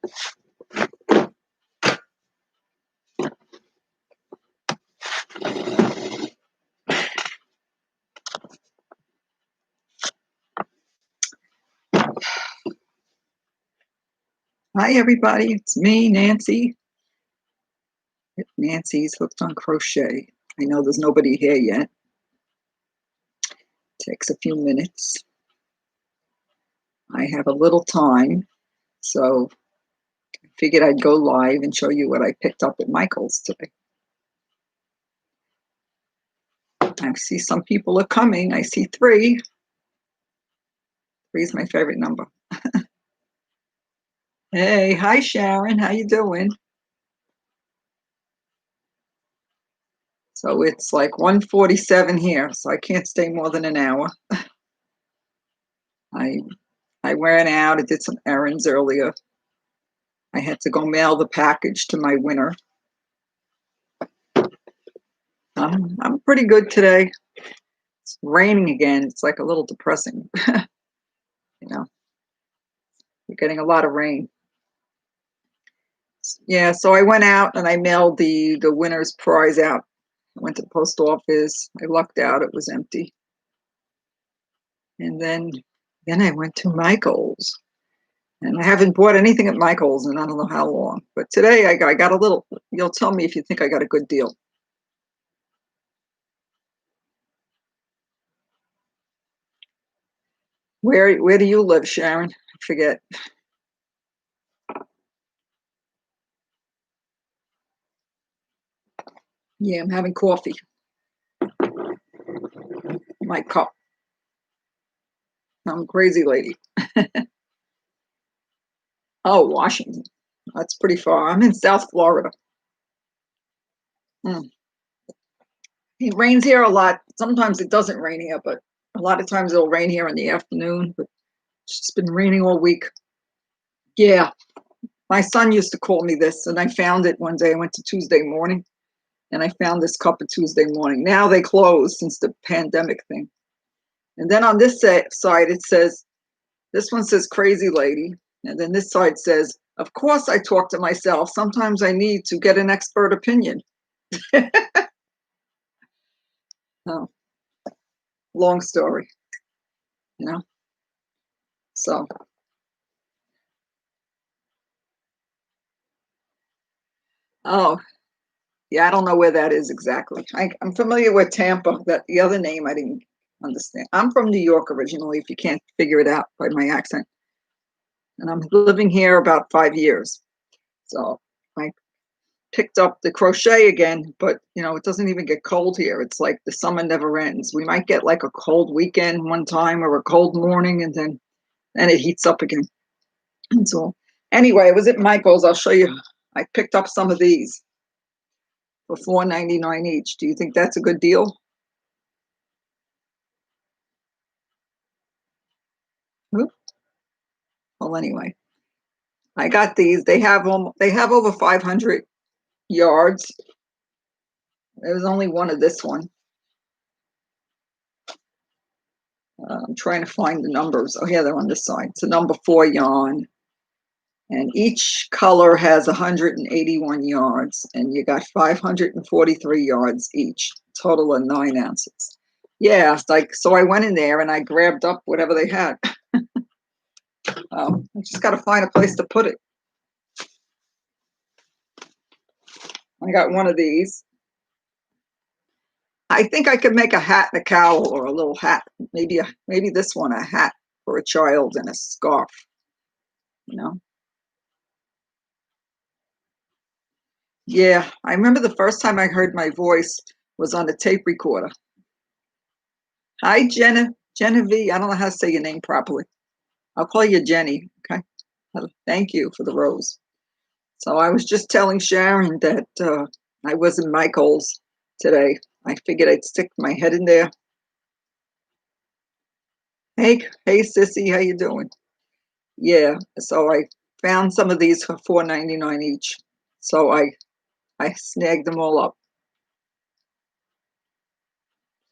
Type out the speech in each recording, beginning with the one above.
Hi, everybody. It's me, Nancy. Nancy's Hooked on Crochet. I know there's nobody here yet. Takes a few minutes. I have a little time, so I figured I'd go live and show you what I picked up at Michael's today. I see some people are coming. I see 3. 3 is my favorite number. Hey, hi, Sharon. How you doing? So it's like 1:47 here, so I can't stay more than an hour. I ran out. I did some errands earlier. I had to go mail the package to my winner. I'm pretty good today. It's raining again. It's like a little depressing. You know, we're getting a lot of rain. Yeah, so I went out and I mailed the winner's prize out. I went to the post office. I lucked out. It was empty. And then I went to Michael's. And I haven't bought anything at Michael's in I don't know how long. But today I got a little, you'll tell me if you think I got a good deal. Where do you live, Sharon? I forget. Yeah, I'm having coffee. My cup. I'm a crazy lady. Oh, Washington. That's pretty far. I'm in South Florida. It rains here a lot. Sometimes it doesn't rain here, but a lot of times it'll rain here in the afternoon. But it's just been raining all week. Yeah. My son used to call me this, and I found it one day. I went to Tuesday morning, and I found this cup at Tuesday morning. Now they close since the pandemic thing. And then on this side, it says, this one says crazy lady. And then this side says, of course I talk to myself. Sometimes I need to get an expert opinion. Oh, long story, you know? So, oh, yeah, I don't know where that is exactly. I'm familiar with Tampa. That the other name I didn't understand. I'm from New York originally, if you can't figure it out by my accent. And I'm living here about 5 years. So I picked up the crochet again, but it doesn't even get cold here. It's like the summer never ends. We might get like a cold weekend one time or a cold morning, and then it heats up again. And so anyway, I was at Michael's. I'll show you. I picked up some of these for $4.99 each. Do you think that's a good deal? Well, anyway, I got these. They have over 500 yards. There was only one of this one. I'm trying to find the numbers. Oh, yeah, they're on this side. It's a number 4 yarn. And each color has 181 yards. And you got 543 yards each. Total of 9 ounces. Yeah, so I went in there and I grabbed up whatever they had. I just got to find a place to put it. I got one of these. I think I could make a hat and a cowl, or a little hat. Maybe this one, a hat for a child and a scarf. Yeah, I remember the first time I heard my voice was on a tape recorder. Hi, Genevieve. I don't know how to say your name properly. I'll call you Jenny. Okay. Thank you for the rose. So I was just telling Sharon that I was in Michael's today. I figured I'd stick my head in there. Hey, sissy, how you doing? Yeah, so I found some of these for $4.99 each. So I snagged them all up.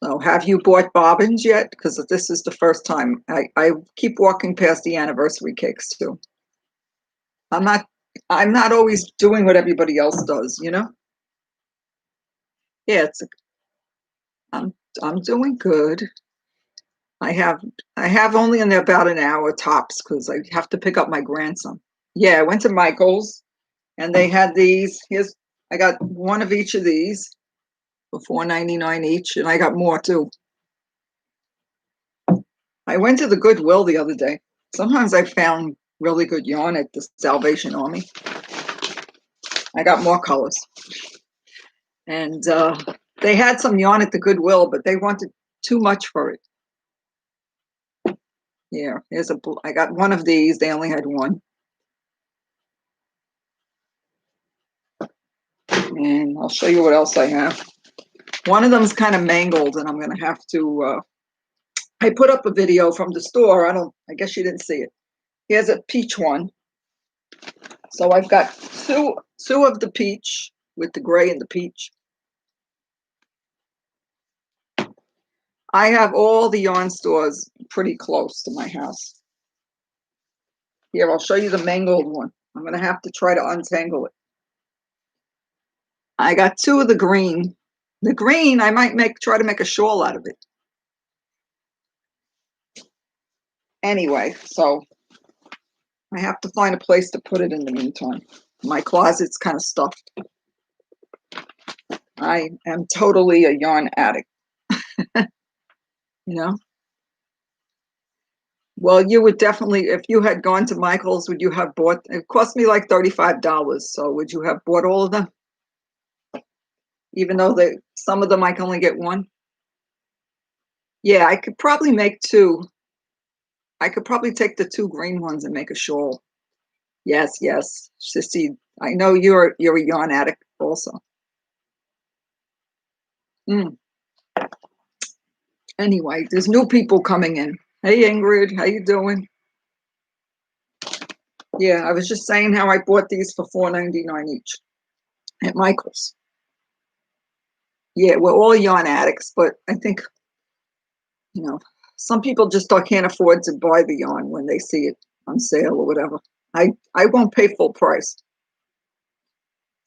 So have you bought bobbins yet? Because this is the first time. I keep walking past the anniversary cakes too. I'm not I'm not always doing what everybody else does, you know? Yeah, I'm I'm doing good. I have I have only in there about an hour tops because I have to pick up my grandson. Yeah, I went to Michael's and they had these. Here's I got one of each of these for $4.99 each, and I got more too. I went to the Goodwill the other day. Sometimes I found really good yarn at the Salvation Army. I got more colors. And they had some yarn at the Goodwill, but they wanted too much for it. Yeah, I got one of these. They only had one. And I'll show you what else I have. One of them's kind of mangled, and I'm going to have to, I put up a video from the store. I guess you didn't see it. Here's a peach one. So I've got two of the peach with the gray and the peach. I have all the yarn stores pretty close to my house. Here, I'll show you the mangled one. I'm going to have to try to untangle it. I got two of the green. The green, I might try to make a shawl out of it. Anyway, so I have to find a place to put it in the meantime. My closet's kind of stuffed. I am totally a yarn addict, you know? Well, you would definitely, if you had gone to Michael's, would you have bought, it cost me like $35, so would you have bought all of them? Even though some of them I can only get one? Yeah, I could probably make two. I could probably take the two green ones and make a shawl. Yes, yes. Sissy, I know you're a yarn addict also. Mm. Anyway, there's new people coming in. Hey Ingrid, how you doing? Yeah, I was just saying how I bought these for $4.99 each at Michael's. Yeah, we're all yarn addicts, but I think, you know, some people just can't afford to buy the yarn when they see it on sale or whatever. I won't pay full price.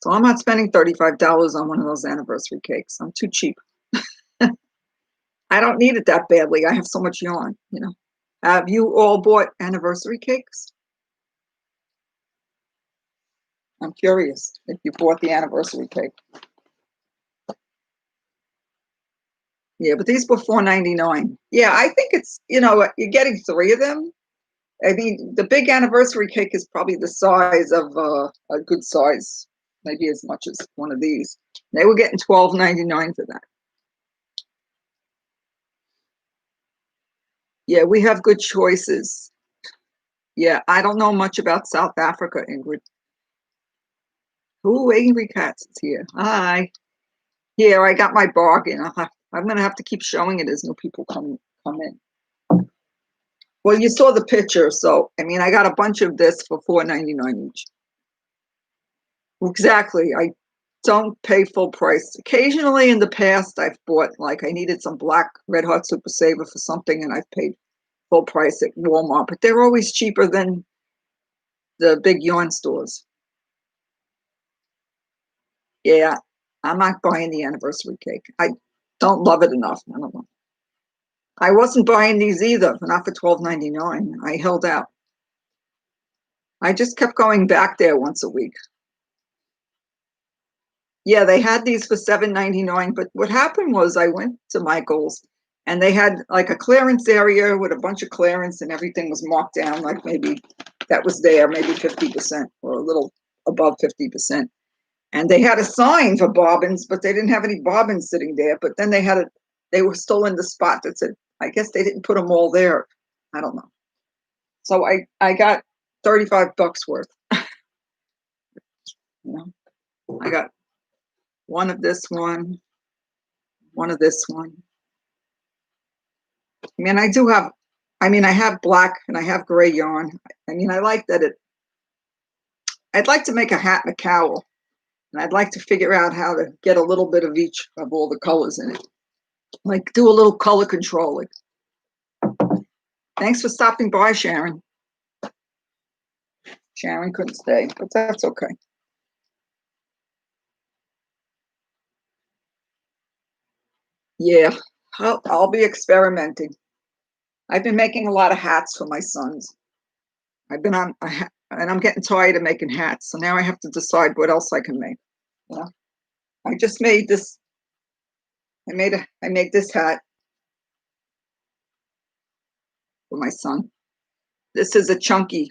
So I'm not spending $35 on one of those anniversary cakes. I'm too cheap. I don't need it that badly. I have so much yarn, you know. Have you all bought anniversary cakes? I'm curious if you bought the anniversary cake. Yeah, but these were $4.99. Yeah, I think it's, you know, you're getting three of them. I mean, the big anniversary cake is probably the size of a good size, maybe as much as one of these. They were getting $12.99 for that. Yeah, we have good choices. Yeah, I don't know much about South Africa, Ingrid. Ooh, Angry Cats is here. Hi. Yeah, I got my bargain. I'm gonna have to keep showing it as new people come in. Well, you saw the picture, so I mean, I got a bunch of this for $4.99 each. Exactly. I don't pay full price. Occasionally in the past, I've bought, like I needed some black Red Hot Super Saver for something, and I've paid full price at Walmart, but they're always cheaper than the big yarn stores. Yeah, I'm not buying the anniversary cake. I don't love it enough. I don't know. I wasn't buying these either, not for $12.99. I held out. I just kept going back there once a week. Yeah, they had these for $7.99, but what happened was I went to Michael's and they had like a clearance area with a bunch of clearance and everything was marked down, like maybe that was there, maybe 50% or a little above 50%. And they had a sign for bobbins, but they didn't have any bobbins sitting there. But then they were still in the spot that said, I guess they didn't put them all there. I don't know. So I got $35 worth. You know, I got one of this one of this one. I mean, I have black and I have gray yarn. I mean, I like that I'd like to make a hat and a cowl. And I'd like to figure out how to get a little bit of each of all the colors in it. Like do a little color controlling. Thanks for stopping by, Sharon. Sharon couldn't stay, but that's okay. Yeah, I'll be experimenting. I've been making a lot of hats for my sons. I've been on, and I'm getting tired of making hats. So now I have to decide what else I can make. You know, I just made this. I made this hat for my son. This is a chunky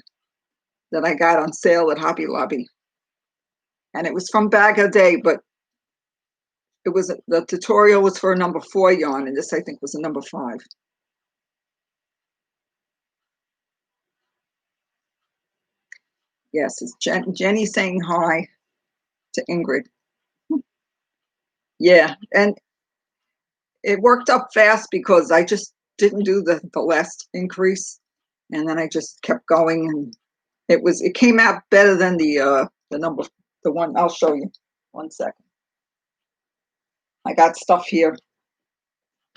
that I got on sale at Hobby Lobby, and it was from Bag a Day, but it was the tutorial was for a number 4 yarn, and this I think was a number 5. Yes, it's Jenny saying hi to Ingrid. Yeah, and it worked up fast because I just didn't do the last increase, and then I just kept going, and it came out better than the one I'll show you. 1 second. I got stuff here.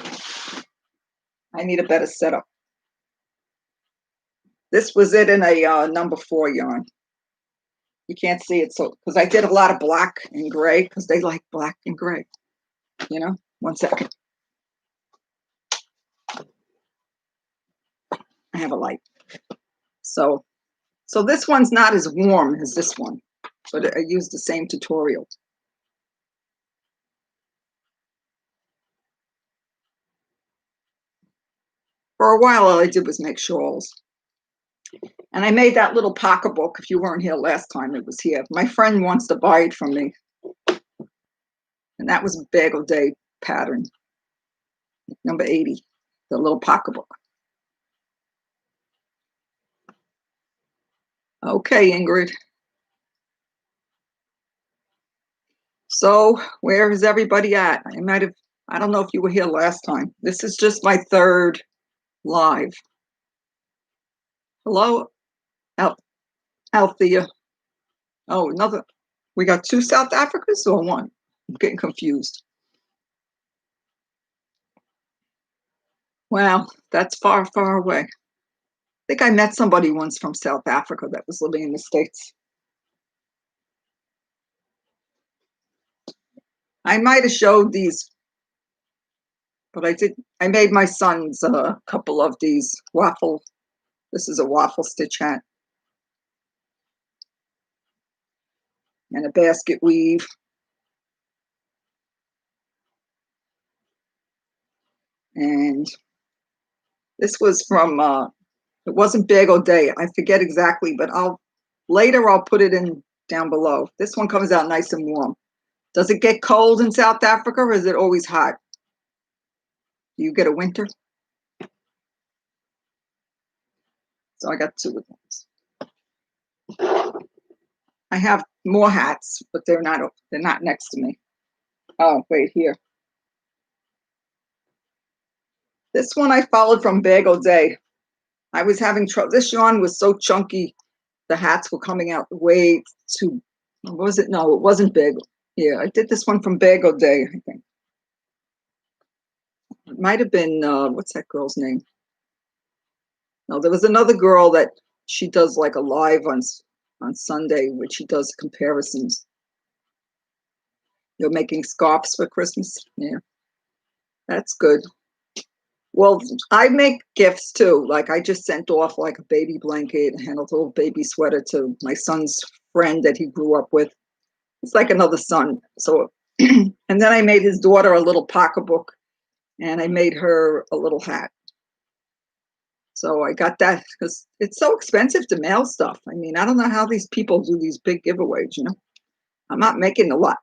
I need a better setup. This was it in a number 4 yarn. You can't see it so because I did a lot of black and gray because they like black and gray. 1 second. I have a light. So this one's not as warm as this one, but I used the same tutorial. For a while, all I did was make shawls. And I made that little pocketbook. If you weren't here last time, it was here. My friend wants to buy it from me. And that was a Bagel Day pattern, number 80, the little pocketbook. Okay, Ingrid. So where is everybody at? I don't know if you were here last time. This is just my 3rd live. Hello, Althea. Oh, we got 2 South Africans or 1? I'm getting confused. Wow, that's far, far away. I think I met somebody once from South Africa that was living in the States. I might have showed these, but I made my sons a couple of these waffle. This is a waffle stitch hat. And a basket weave. And this was from, it wasn't Bagel Day. I forget exactly, but later I'll put it in down below. This one comes out nice and warm. Does it get cold in South Africa or is it always hot? Do you get a winter? So I got 2 of those. I have more hats, but they're not next to me. Oh, wait, here. This one I followed from Bagel Day. I was having trouble. This yarn was so chunky, the hats were coming out way too. Was it? No, it wasn't Bagel. Yeah, I did this one from Bagel Day, I think. It might have been, what's that girl's name? No, there was another girl that she does like a live on Sunday, where she does comparisons. You're making scarves for Christmas? Yeah, that's good. Well, I make gifts too. Like I just sent off like a baby blanket and a little baby sweater to my son's friend that he grew up with. It's like another son. So, and then I made his daughter a little pocketbook and I made her a little hat. So I got that because it's so expensive to mail stuff. I mean, I don't know how these people do these big giveaways, I'm not making a lot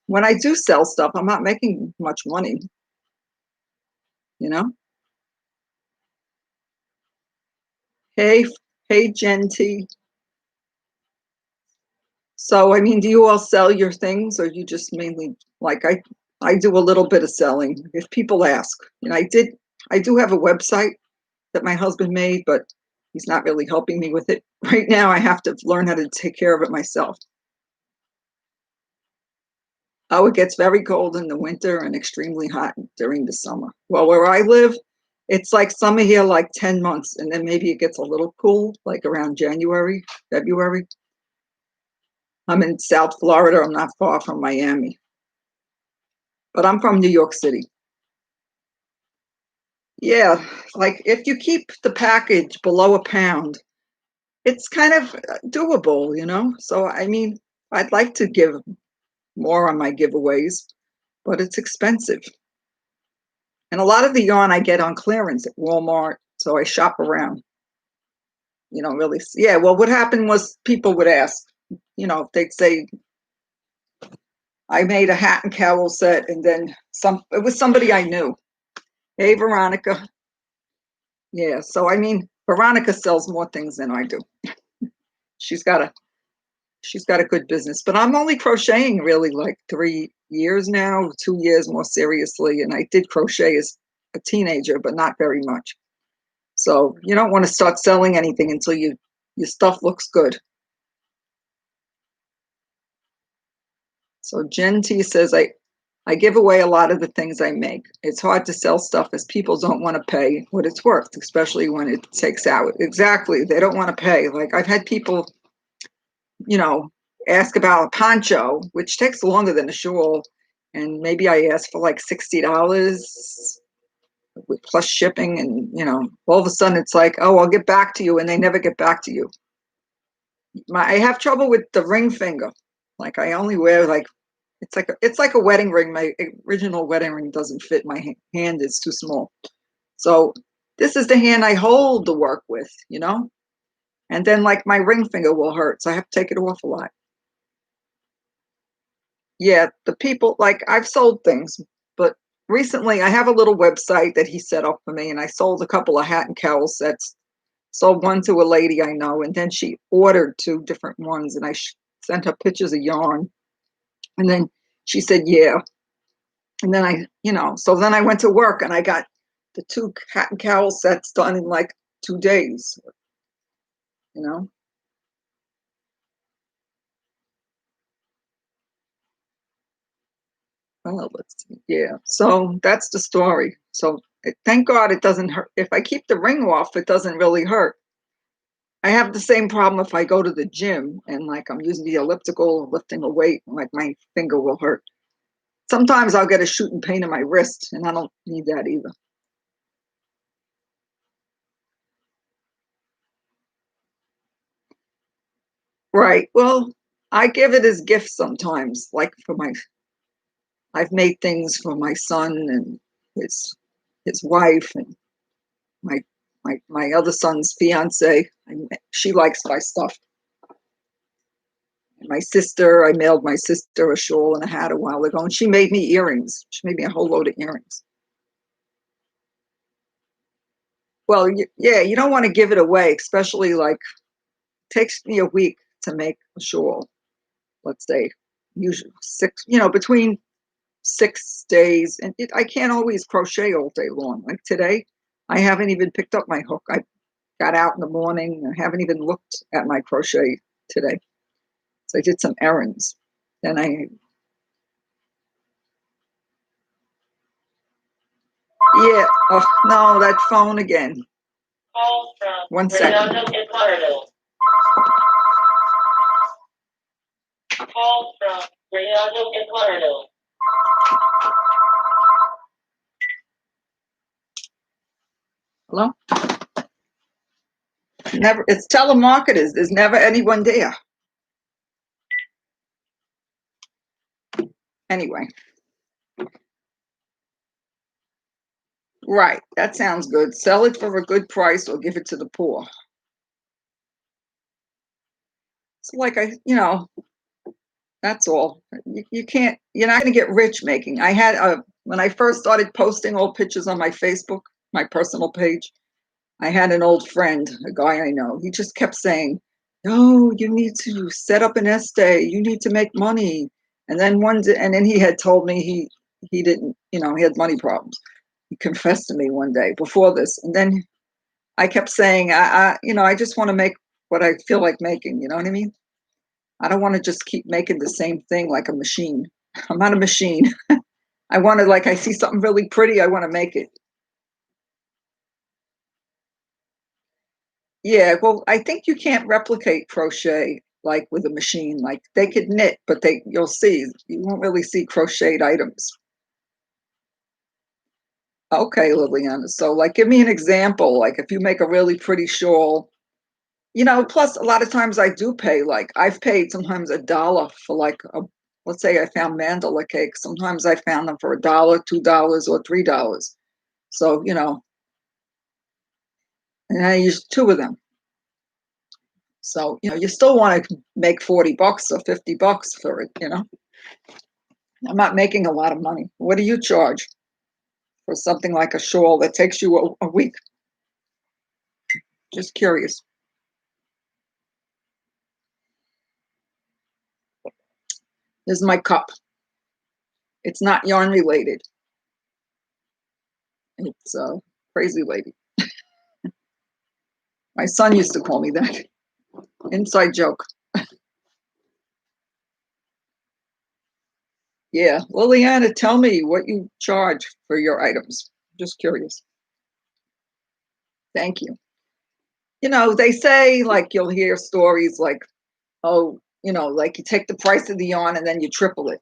when I do sell stuff, I'm not making much money, you know? Hey, Jen T. So, I mean, do you all sell your things or you just mainly like I do a little bit of selling if people ask. I do have a website that my husband made, but he's not really helping me with it. Right now, I have to learn how to take care of it myself. Oh, it gets very cold in the winter and extremely hot during the summer. Well, where I live, It's like summer here, like 10 months, and then maybe it gets a little cool, like around January, February. I'm in South Florida. I'm not far from Miami, but I'm from New York City. Yeah, like if you keep the package below a pound, it's kind of doable, you know? So, I mean, I'd like to give more on my giveaways, but it's expensive. And a lot of the yarn I get on clearance at Walmart, so I shop around. You know, really. Yeah, well, what happened was people would ask, you know, they'd say, I made a hat and cowl set, and then it was somebody I knew. Hey, Veronica. Yeah, so I mean, Veronica sells more things than I do. She's got a she's got a good business, but I'm only crocheting really like 3 years now, 2 years more seriously, and I did crochet as a teenager, but not very much. So you don't want to start selling anything until your stuff looks good. So Jen T says I give away a lot of the things I make. It's hard to sell stuff as people don't want to pay what it's worth, especially when it takes out. Exactly. They don't want to pay. Like I've had people, you know, ask about a poncho, which takes longer than a shawl. And maybe I asked for like $60 with plus shipping. And, you know, all of a sudden it's like, oh, I'll get back to you. And they never get back to you. I have trouble with the ring finger. Like I only wear like it's like a wedding ring. My original wedding ring doesn't fit. My hand is too small. So this is the hand I hold the work with, you know? And then like my ring finger will hurt. So I have to take it off a lot. Yeah, the people like I've sold things, but recently I have a little website that he set up for me and I sold a couple of hat and cowl sets. Sold one to a lady I know, and then she ordered 2 different ones and I sent her pictures of yarn. And then she said, yeah. And then so then I went to work and I got the 2 hat and cowl sets done in like 2 days, you know? Oh, let's see. Yeah. So that's the story. So thank God it doesn't hurt. If I keep the ring off, it doesn't really hurt. I have the same problem if I go to the gym and like I'm using the elliptical, lifting a weight, like my finger will hurt. Sometimes I'll get a shooting pain in my wrist, and I don't need that either. Right. Well, I give it as gifts sometimes, like I've made things for my son and his wife and my my other son's fiance. She likes my stuff. My sister, I mailed my sister a shawl and a hat a while ago, and she made me earrings. She made me a whole load of earrings. Well, yeah, you don't want to give it away, especially like it takes me a week to make a shawl. Let's say, usually between 6 days, and I can't always crochet all day long. Like today, I haven't even picked up my hook. I got out in the morning. I haven't even looked at my crochet today. So I did some errands. Then yeah. Oh no, that phone again. One second. Hello? Never. It's telemarketers. There's never anyone there. Anyway, right. That sounds good. Sell it for a good price or give it to the poor. It's like that's all. You can't. You're not going to get rich making. I had when I first started posting old pictures on my Facebook, my personal page. I had an old friend, a guy I know. He just kept saying, "No, you need to set up an Estee. You need to make money." And then and then he had told me he didn't. He had money problems. He confessed to me one day before this, and then I kept saying, I just want to make what I feel like making. You know what I mean? I don't want to just keep making the same thing like a machine. I'm not a machine. I want to, like, I see something really pretty, I want to make it. Yeah, well, I think you can't replicate crochet like with a machine. Like they could knit, but you'll see, you won't really see crocheted items. Okay, Liliana. So like give me an example. Like if you make a really pretty shawl, plus a lot of times I do pay, like I've paid sometimes $1 for like let's say I found mandala cakes. Sometimes I found them for $1, $2, or $3. So, and I used two of them. So, you still want to make 40 bucks or 50 bucks for it. I'm not making a lot of money. What do you charge for something like a shawl that takes you a week? Just curious. This is my cup. It's not yarn related. It's Crazy Lady. My son used to call me that. Inside joke. Yeah. Liliana, tell me what you charge for your items. Just curious. Thank you. They say, like, you'll hear stories like, oh, like you take the price of the yarn and then you triple it.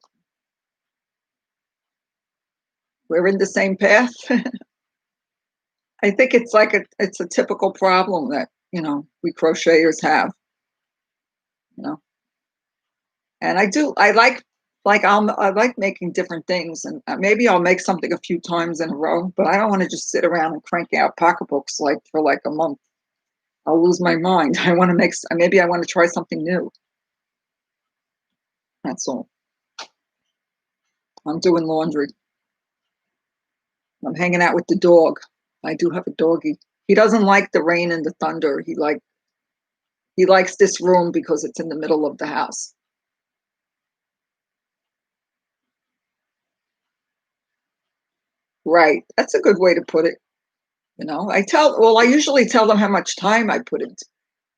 We're in the same path. I think it's like it's a typical problem that, we crocheters have, you know. And I like making different things, and maybe I'll make something a few times in a row, but I don't want to just sit around and crank out pocketbooks like for like a month. I'll lose my mind. Maybe I want to try something new. That's all. I'm doing laundry. I'm hanging out with the dog. I do have a doggy. He doesn't like the rain and the thunder. He likes this room because it's in the middle of the house. Right. That's a good way to put it. I usually tell them how much time I put into.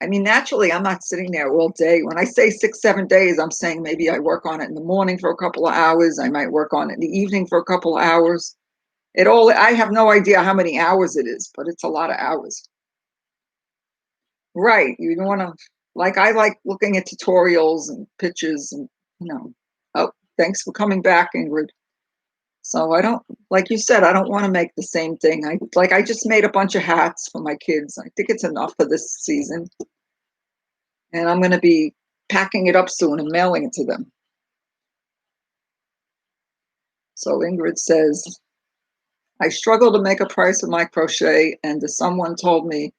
I mean, naturally, I'm not sitting there all day. When I say 6, 7 days, I'm saying maybe I work on it in the morning for a couple of hours. I might work on it in the evening for a couple of hours. I have no idea how many hours it is, but it's a lot of hours. Right. You don't want to, like, I like looking at tutorials and pictures and, you know, oh, thanks for coming back, Ingrid. So I don't, like you said, I don't want to make the same thing. I just made a bunch of hats for my kids. I think it's enough for this season. And I'm going to be packing it up soon and mailing it to them. So Ingrid says, I struggle to make a price of my crochet, and someone told me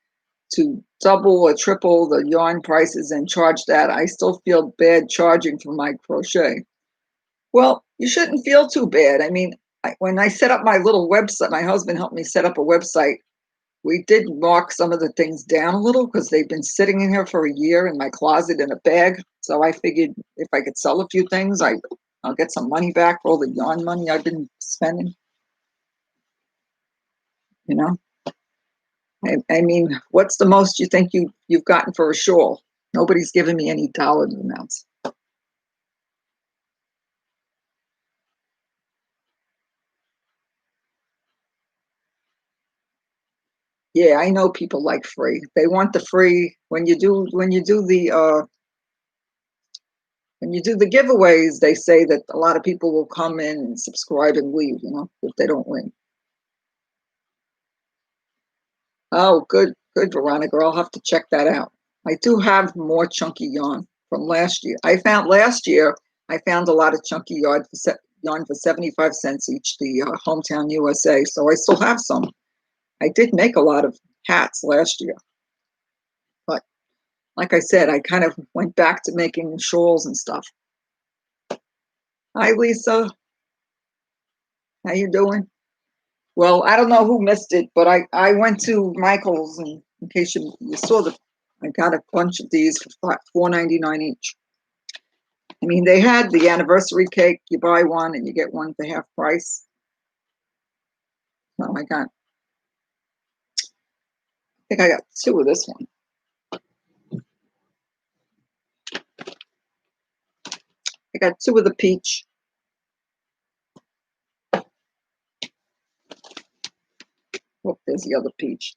to double or triple the yarn prices and charge that. I still feel bad charging for my crochet. Well, you shouldn't feel too bad. I mean, when I set up my little website, my husband helped me set up a website. We did mark some of the things down a little because they've been sitting in here for a year in my closet in a bag. So I figured if I could sell a few things, I'll get some money back for all the yarn money I've been spending. You know, I mean, what's the most you think you've gotten for a shawl? Nobody's given me any dollar amounts. Yeah, I know people like free. They want the free. When you do the giveaways, they say that a lot of people will come in and subscribe and leave, if they don't win. Oh, good, good, Veronica. I'll have to check that out. I do have more chunky yarn from last year. Last year, I found a lot of chunky yarn for 75 cents each, the Hometown USA. So I still have some. I did make a lot of hats last year. But like I said, I kind of went back to making shawls and stuff. Hi, Lisa. How you doing? Well, I don't know who missed it, but I went to Michael's, and in case you saw I got a bunch of these for $4.99 each. I mean, they had the anniversary cake. You buy one and you get one for half price. So I think I got two of this one. I got two of the peach. Oh, there's the other peach.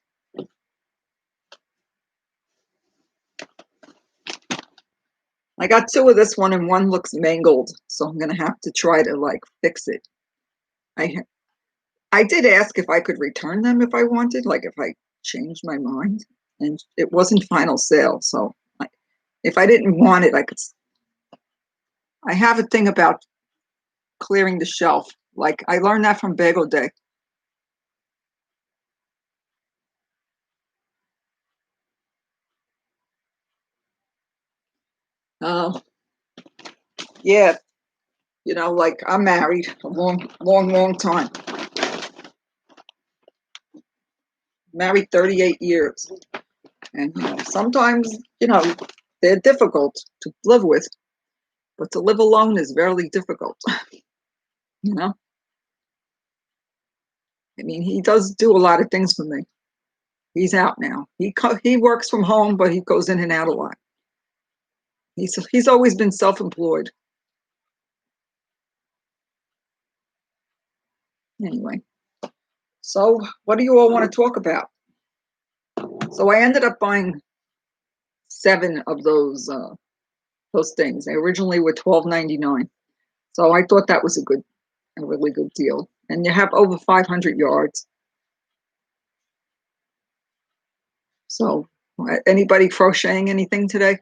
I got two of this one and one looks mangled, so I'm gonna have to try to like fix it. I I did ask if I could return them if I wanted, like if I changed my mind, and it wasn't final sale. So if I didn't want it, I could. I have a thing about clearing the shelf. Like I learned that from Bagel Day. Uh, yeah, like I'm married a long, long, long time. Married 38 years, and sometimes they're difficult to live with, but to live alone is very difficult. You know, I mean, he does do a lot of things for me. He's out now. He works from home, but he goes in and out a lot. He's always been self-employed. Anyway, so what do you all want to talk about? So I ended up buying 7 of those things. They originally were $12.99, so I thought that was a really good deal. And you have over 500 yards. So, anybody crocheting anything today?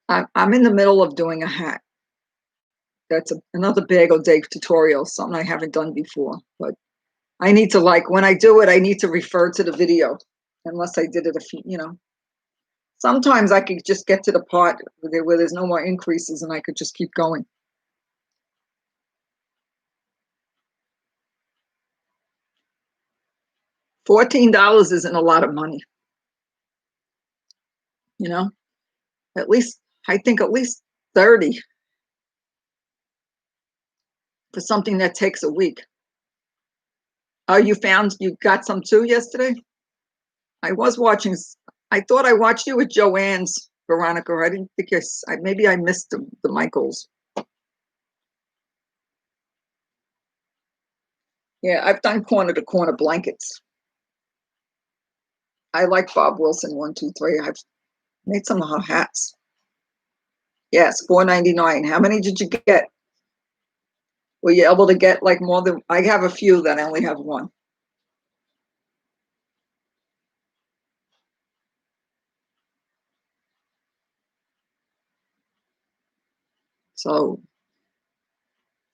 I'm in the middle of doing a hat. That's another bagel day tutorial, something I haven't done before. But I need to, like, when I do it, I need to refer to the video, unless I did it Sometimes I could just get to the part where there's no more increases and I could just keep going. $14 isn't a lot of money, you know? At least, I think at least 30 for something that takes a week. Oh, you got some too yesterday? I was watching, I thought I watched you with Joanne's, Veronica. I didn't think maybe I missed the Michaels. Yeah, I've done corner to corner blankets. I like Bob Wilson 123. I've made some of her hats. Yes, $4.99. How many did you get? Were you able to get like more than? I have a few that I only have one. So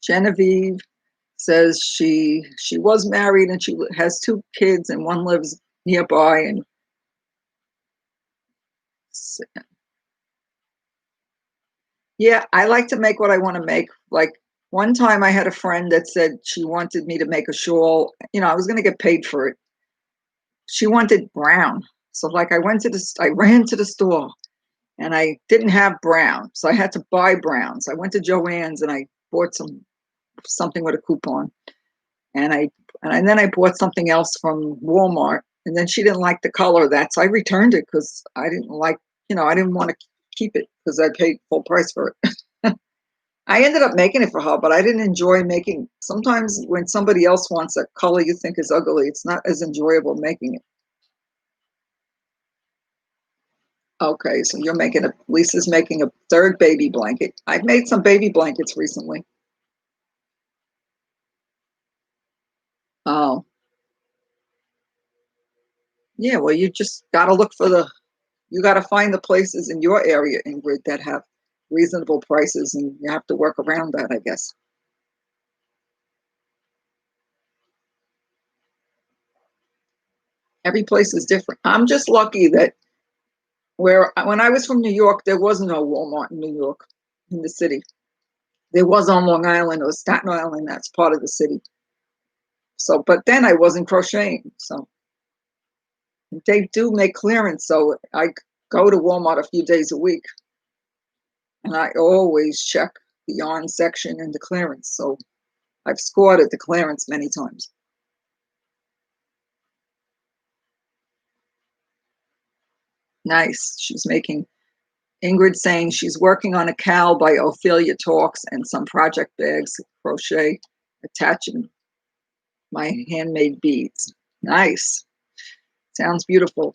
Genevieve says she was married and she has 2 kids and one lives nearby. And yeah, I like to make what I want to make. Like one time I had a friend that said she wanted me to make a shawl. I was going to get paid for it. She wanted brown. So like I ran to the store and I didn't have brown. So I had to buy brown. So I went to Joann's and I bought something with a coupon. And then I bought something else from Walmart. And then she didn't like the color of that. So I returned it because I didn't like, I didn't want to keep it because I paid full price for it. I ended up making it for her, but I didn't enjoy making. Sometimes when somebody else wants a color you think is ugly, it's not as enjoyable making it. Okay, so Lisa's making a 3rd baby blanket. I've made some baby blankets recently. Oh, yeah, well, you just got to you got to find the places in your area, Ingrid, that have reasonable prices, and you have to work around that, I guess. Every place is different. I'm just lucky that when I was from New York, there was no Walmart in New York, in the city. There was on Long Island or Staten Island, that's part of the city. So, but then I wasn't crocheting. So they do make clearance. So I go to Walmart a few days a week and I always check the yarn section and the clearance. So I've scored at the clearance many times. Nice. Ingrid saying she's working on a cowl by Ophelia Talks and some project bags, crochet, attaching my handmade beads. Nice. Sounds beautiful.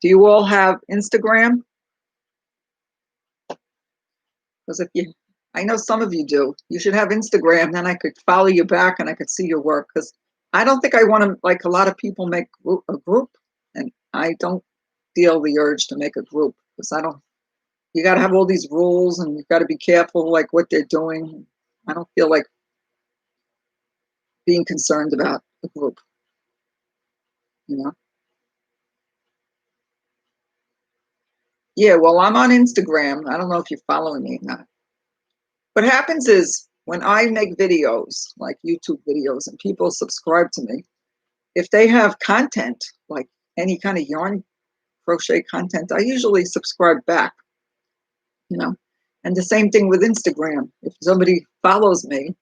Do you all have Instagram? Because if you, I know some of you do. You should have Instagram. Then I could follow you back and I could see your work. Because I don't think I want to, like a lot of people, make a group, and I don't feel the urge to make a group because I don't. You got to have all these rules, and you've got to be careful, like what they're doing. I don't feel like being concerned about a group. You know. Yeah. Well, I'm on Instagram. I don't know if you're following me or not. What happens is when I make videos, like YouTube videos, and people subscribe to me, if they have content, like any kind of yarn crochet content, I usually subscribe back, you know. And the same thing with Instagram. If somebody follows me,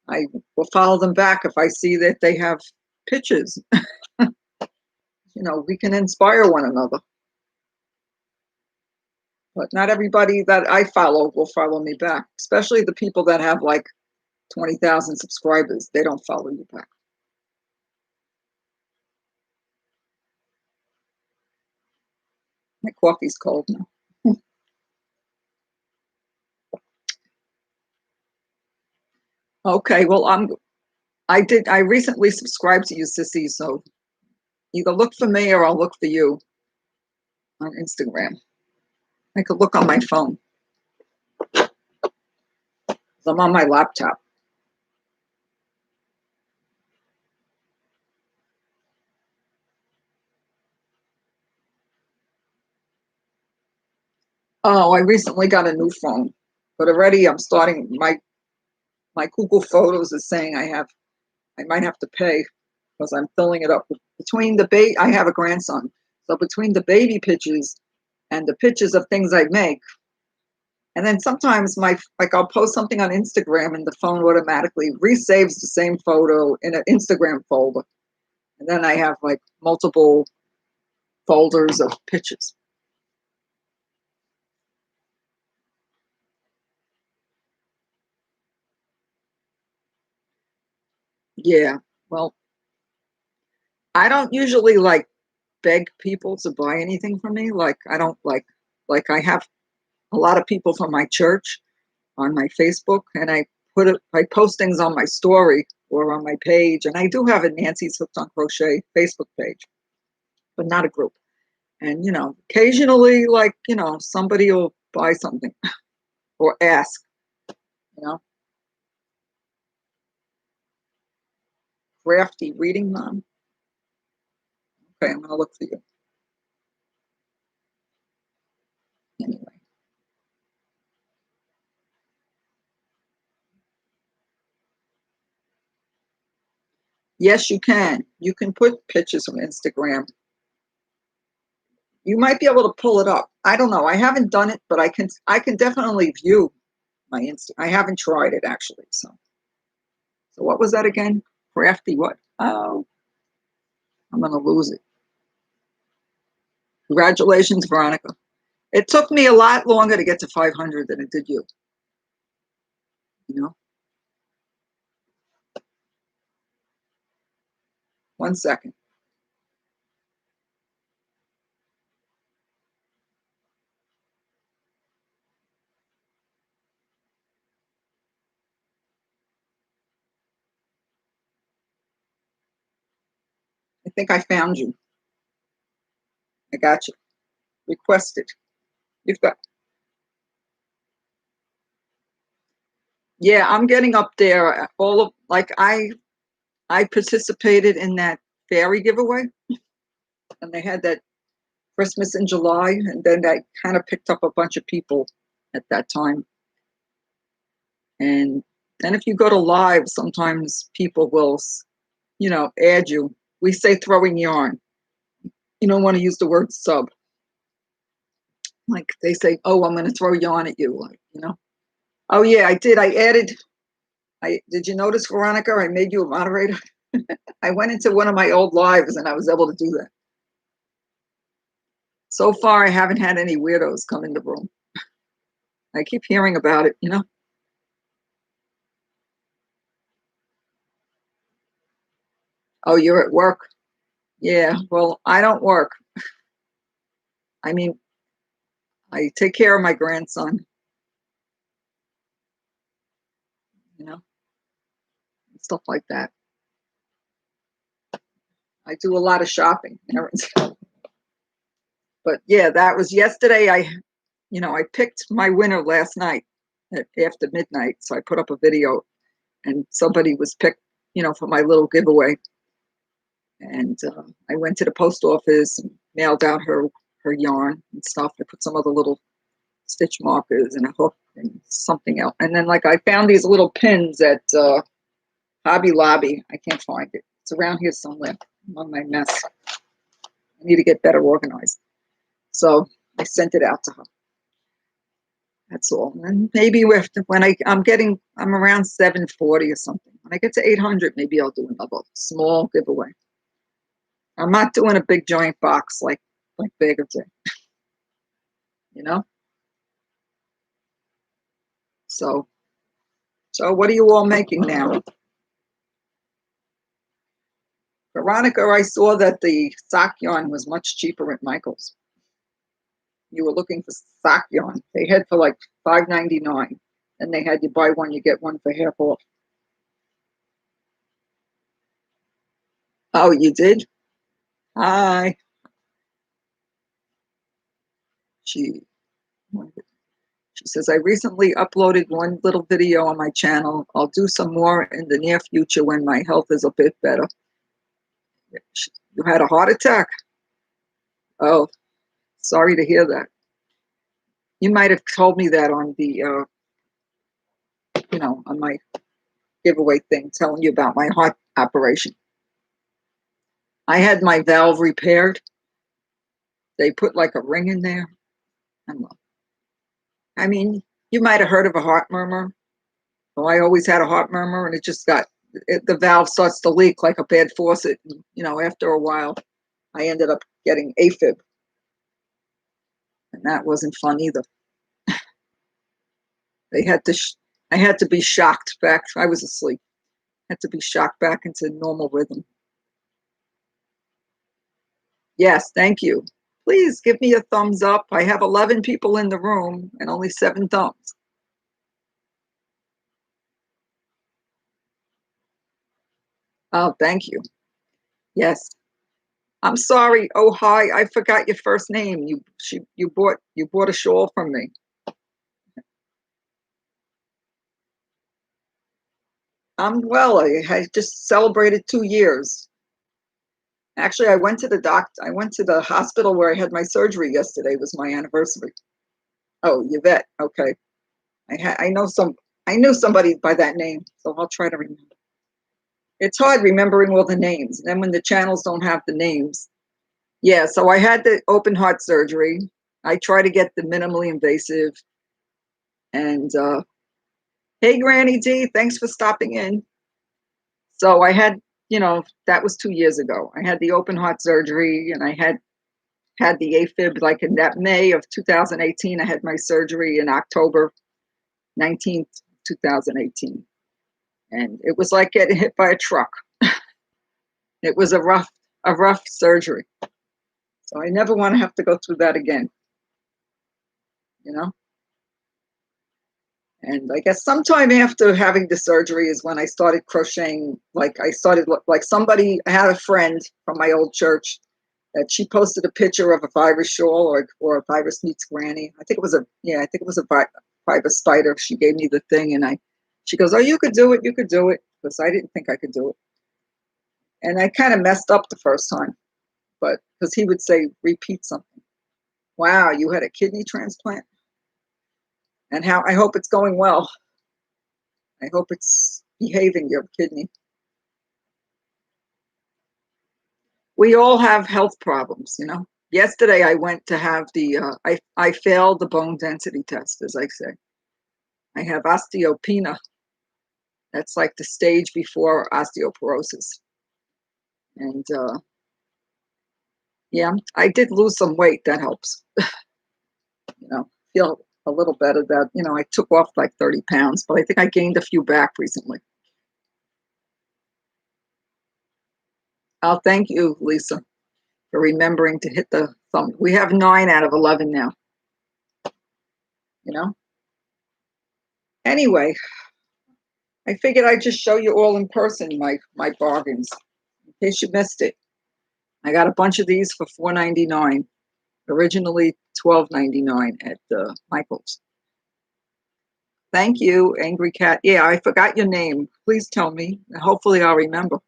I will follow them back if I see that they have pictures. You know, we can inspire one another. But not everybody that I follow will follow me back, especially the people that have like 20,000 subscribers. They don't follow you back. My coffee's cold now. Okay, well, I recently subscribed to you, Sissy, so either look for me or I'll look for you on Instagram. I could look on my phone. I'm on my laptop. Oh, I recently got a new phone, but already I'm starting my Google Photos is saying I might have to pay because I'm filling it up between the I have a grandson, so between the baby pictures and the pictures of things I make, and then sometimes like I'll post something on Instagram and the phone automatically resaves the same photo in an Instagram folder, and then I have like multiple folders of pictures. Yeah, well, I don't usually like beg people to buy anything from me. Like I don't like I have a lot of people from my church on my Facebook, and I post things on my story or on my page, and I do have a Nancy's Hooked on Crochet Facebook page, but not a group. And you know, occasionally, like you know, somebody will buy something or ask. You know, crafty reading mom. Okay, I'm gonna look for you anyway. Yes, you can. You can put pictures from Instagram. You might be able to pull it up. I don't know. I haven't done it, but I can definitely view my Insta. I haven't tried it actually. So what was that again? Crafty what? Oh, I'm gonna lose it. Congratulations, Veronica. It took me a lot longer to get to 500 than it did you. You know, 1 second. I think I found you. I got you. Requested. You've got. Yeah, I'm getting up there. All of like I participated in that fairy giveaway, and they had that Christmas in July, and then I kind of picked up a bunch of people at that time. And then if you go to live, sometimes people will, you know, add you. We say throwing yarn. You don't want to use the word sub. Like they say, oh, I'm going to throw yarn at you. Like, you know. Oh yeah, I did. I added. I did. You notice, Veronica? I made you a moderator. I went into one of my old lives and I was able to do that. So far, I haven't had any weirdos come in the room. I keep hearing about it. You know. Oh, you're at work. Yeah. Well, I don't work. I mean, I take care of my grandson. stuff like that. I do a lot of shopping, errands. But yeah, that was yesterday. I picked my winner last night after midnight. So I put up a video and somebody was picked, for my little giveaway. And I went to the post office and mailed out her yarn and stuff. I put some other little stitch markers and a hook and something else. And then I found these little pins at Hobby Lobby. I can't find it. It's around here somewhere on my mess. I need to get better organized. So I sent it out to her. That's all. And maybe when I'm around 740 or something. When I get to 800, maybe I'll do another small giveaway. I'm not doing a big giant box like Bagger did. So what are you all making now? Veronica, I saw that the sock yarn was much cheaper at Michael's. You were looking for sock yarn. They had for like $5.99, and they had you buy one, you get one for half off. Oh, you did? Hi. She says, I recently uploaded one little video on my channel. I'll do some more in the near future when my health is a bit better. You had a heart attack? Oh, sorry to hear that. You might have told me that on the, on my giveaway thing, telling you about my heart operation. I had my valve repaired. They put like a ring in there. I mean, you might have heard of a heart murmur. Well, I always had a heart murmur, and it just the valve starts to leak like a bad faucet. And, after a while, I ended up getting AFib. And that wasn't fun either. I had to be shocked back. I was asleep. I had to be shocked back into normal rhythm. Yes, thank you. Please give me a thumbs up. I have 11 people in the room and only 7 thumbs. Oh, thank you. Yes. I'm sorry. Oh, hi. I forgot your first name. You bought a shawl from me. I'm well. I just celebrated 2 years. Actually, I went to the hospital where I had my surgery yesterday. It was my anniversary. Oh, Yvette. Okay. I knew somebody by that name, so I'll try to remember. It's hard remembering all the names. And then when the channels don't have the names. Yeah, so I had the open heart surgery. I try to get the minimally invasive. And hey, Granny D, thanks for stopping in. So I had, that was 2 years ago. I had the open heart surgery, and I had the AFib like in that May of 2018. I had my surgery in October 19th, 2018. And it was like getting hit by a truck. It was a rough surgery. So I never want to have to go through that again. And I guess sometime after having the surgery is when I started crocheting. I had a friend from my old church that she posted a picture of a fiber shawl or a fiber meets granny. I think it was a fiber spider. She gave me the thing, and she goes, oh, you could do it, because I didn't think I could do it. And I kind of messed up the first time, but because he would say, repeat something. Wow, you had a kidney transplant? And I hope it's going well. I hope it's behaving, your kidney. We all have health problems, Yesterday I went to have I failed the bone density test, as I say. I have osteopenia. That's like the stage before osteoporosis. And yeah, I did lose some weight. That helps. Feel a little better that, I took off like 30 pounds, but I think I gained a few back recently. Oh, thank you, Lisa, for remembering to hit the thumb. We have 9 out of 11 now. Anyway, I figured I'd just show you all in person my bargains, in case you missed it. I got a bunch of these for $4.99. Originally $12.99 at Michael's. Thank you, Angry Cat. Yeah, I forgot your name. Please tell me. Hopefully I'll remember.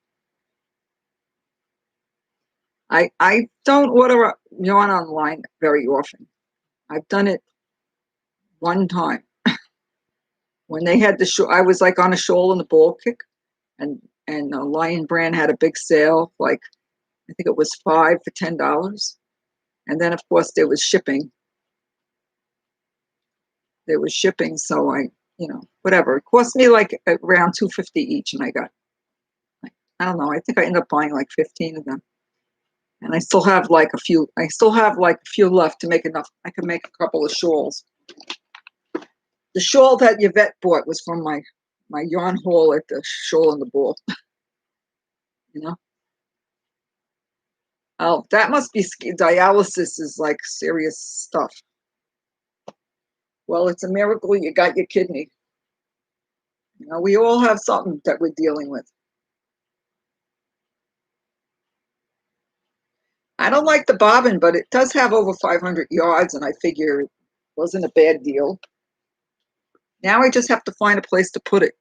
I don't order yarn online very often. I've done it one time when they had the show. I was like on a shoal in the ball kick, and Lion Brand had a big sale. Like I think it was 5 for $10, and then of course there was shipping. There was shipping, so whatever. It cost me like around $2.50 each, and I got I don't know. I think I ended up buying like 15 of them. And I still have like a few. I still have like a few left to make enough. I can make a couple of shawls. The shawl that Yvette bought was from my yarn haul at the Shawl in the Ball. You know. Oh, that must be dialysis is like serious stuff. Well, it's a miracle you got your kidney. You know, we all have something that we're dealing with. I don't like the bobbin, but it does have over 500 yards, and I figure it wasn't a bad deal. Now I just have to find a place to put it.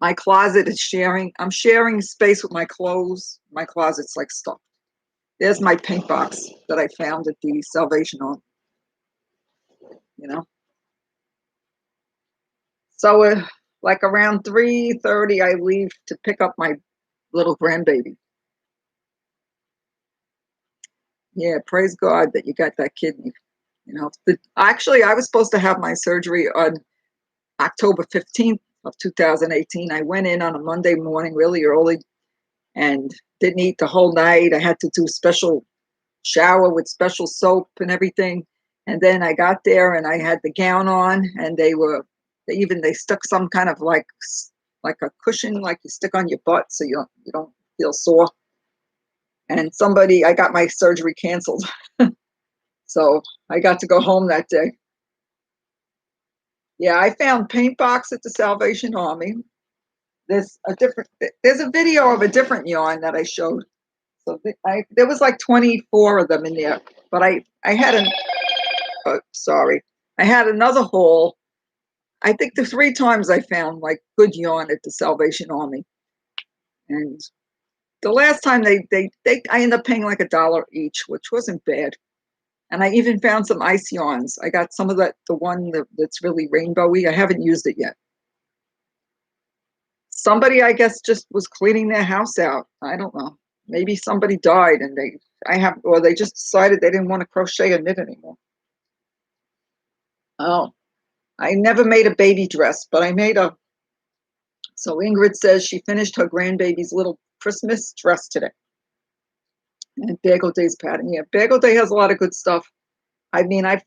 My closet is sharing. I'm sharing space with my clothes. My closet's like stuffed. There's my paint box that I found at the Salvation Army. You know. So like around 3:30, I leave to pick up my little grandbaby. Yeah, praise God that you got that kidney. You know, actually, I was supposed to have my surgery on October 15th of 2018. I went in on a Monday morning really early and didn't eat the whole night. I had to do special shower with special soap and everything. And then I got there and I had the gown on, and they stuck some kind of like a cushion like you stick on your butt so you don't feel sore. And I got my surgery canceled. So I got to go home that day. Yeah, I found paint box at the Salvation Army. There's a video of a different yarn that I showed. So there was like 24 of them in there, but I had I had another haul. I think the 3 times I found like good yarn at the Salvation Army, and the last time I ended up paying like $1 each, which wasn't bad. And I even found some ice yarns. I got some of the one that's really rainbowy. I haven't used it yet. Somebody, I guess, just was cleaning their house out. I don't know. Maybe somebody died and they just decided they didn't want to crochet or knit anymore. Oh, I never made a baby dress, but I made so Ingrid says she finished her grandbaby's little Christmas dress today. And Bagel Day's pattern. Yeah, Bagel Day has a lot of good stuff. I mean, I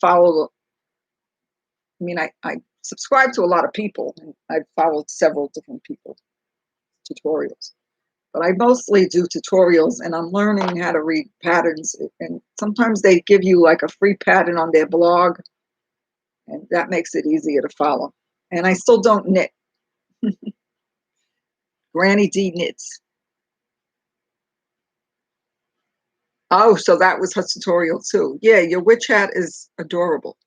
subscribe to a lot of people, and I've followed several different people tutorials. But I mostly do tutorials, and I'm learning how to read patterns. And sometimes they give you like a free pattern on their blog, and that makes it easier to follow. And I still don't knit. Granny D knits. Oh, so that was her tutorial too. Yeah, your witch hat is adorable.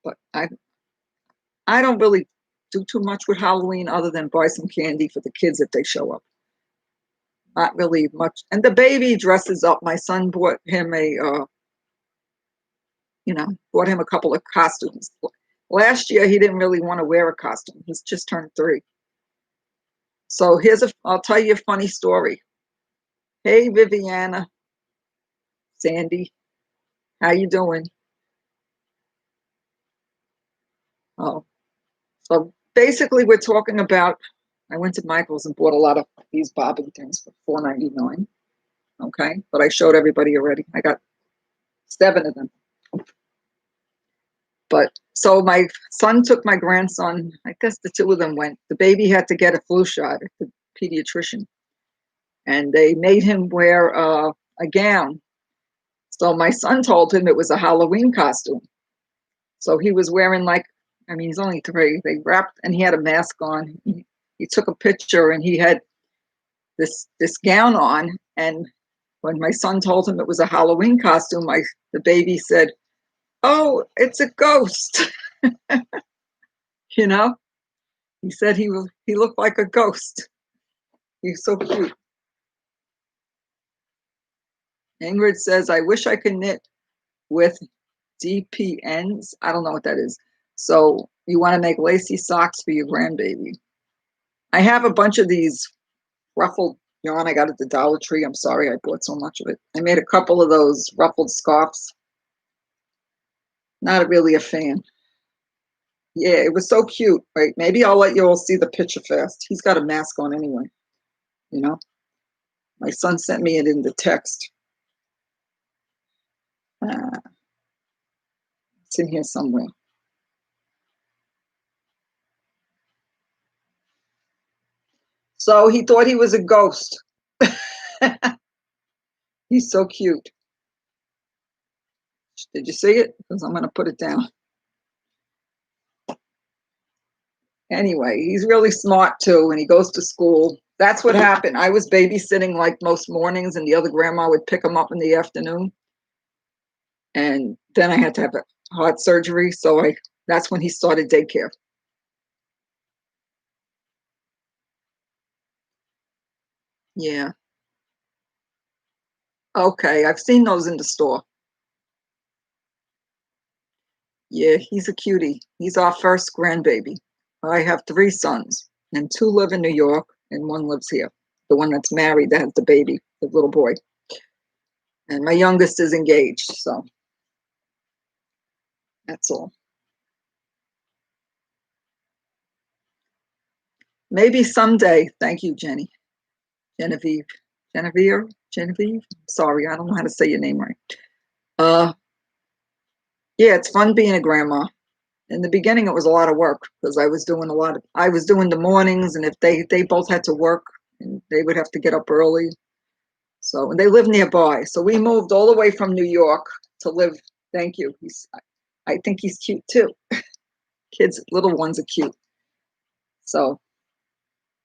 But I don't really do too much with Halloween other than buy some candy for the kids if they show up. Not really much. And the baby dresses up. My son bought him bought him a couple of costumes. Last year, he didn't really want to wear a costume. He's just turned 3. So I'll tell you a funny story. Hey, Viviana, Sandy, how you doing? Oh, so basically we're talking about, I went to Michael's and bought a lot of these bobbin things for $4.99. Okay, but I showed everybody already. I got 7 of them. But so my son took my grandson, I guess the 2 of them went. The baby had to get a flu shot at the pediatrician, and they made him wear a gown. So my son told him it was a Halloween costume. So he was wearing like I mean, he's only 3. They wrapped, and he had a mask on. He took a picture, and he had this gown on. And when my son told him it was a Halloween costume, the baby said, "Oh, it's a ghost." You know, he said he looked like a ghost. He's so cute. Ingrid says, "I wish I could knit with DPNs." I don't know what that is. So you want to make lacy socks for your grandbaby. I have a bunch of these ruffled yarn I got at the Dollar Tree. I'm sorry I bought so much of it. I made a couple of those ruffled scarves. Not really a fan. Yeah, it was so cute. Right? Maybe I'll let you all see the picture first. He's got a mask on anyway. You know, my son sent me it in the text. It's in here somewhere. So he thought he was a ghost. He's so cute. Did you see it? Because I'm going to put it down. Anyway, he's really smart too, and he goes to school. That's what happened. I was babysitting like most mornings, and the other grandma would pick him up in the afternoon. And then I had to have a heart surgery, so that's when he started daycare. Yeah. Okay, I've seen those in the store. Yeah, he's a cutie. He's our first grandbaby. I have 3 sons, and 2 live in New York, and 1 lives here. The one that's married that has the baby, the little boy. And my youngest is engaged, so that's all. Maybe someday. Thank you, Jenny. Genevieve. Genevieve? Sorry, I don't know how to say your name right. Uh, yeah, it's fun being a grandma. In the beginning, it was a lot of work because I was doing the mornings, and if they both had to work, and they would have to get up early. So, and they live nearby. So we moved all the way from New York to live. Thank you. I think he's cute too. Kids, little ones are cute. So,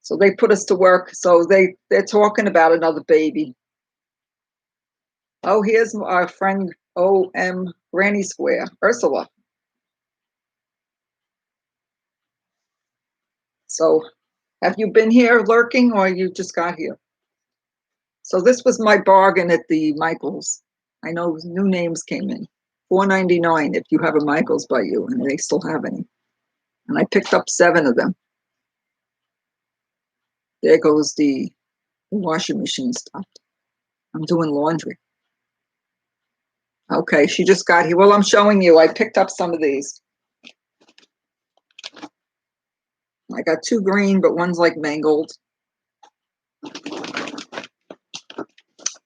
so they put us to work. So they're talking about another baby. Oh, here's our friend O.M. Granny Square, Ursula. So have you been here lurking, or you just got here? So this was my bargain at the Michaels. I know new names came in. $4.99 if you have a Michaels by you, and they still have any. And I picked up 7 of them. There goes the washing machine stuff. I'm doing laundry. Okay, she just got here. Well, I'm showing you. I picked up some of these. I got 2 green, but one's like mangled.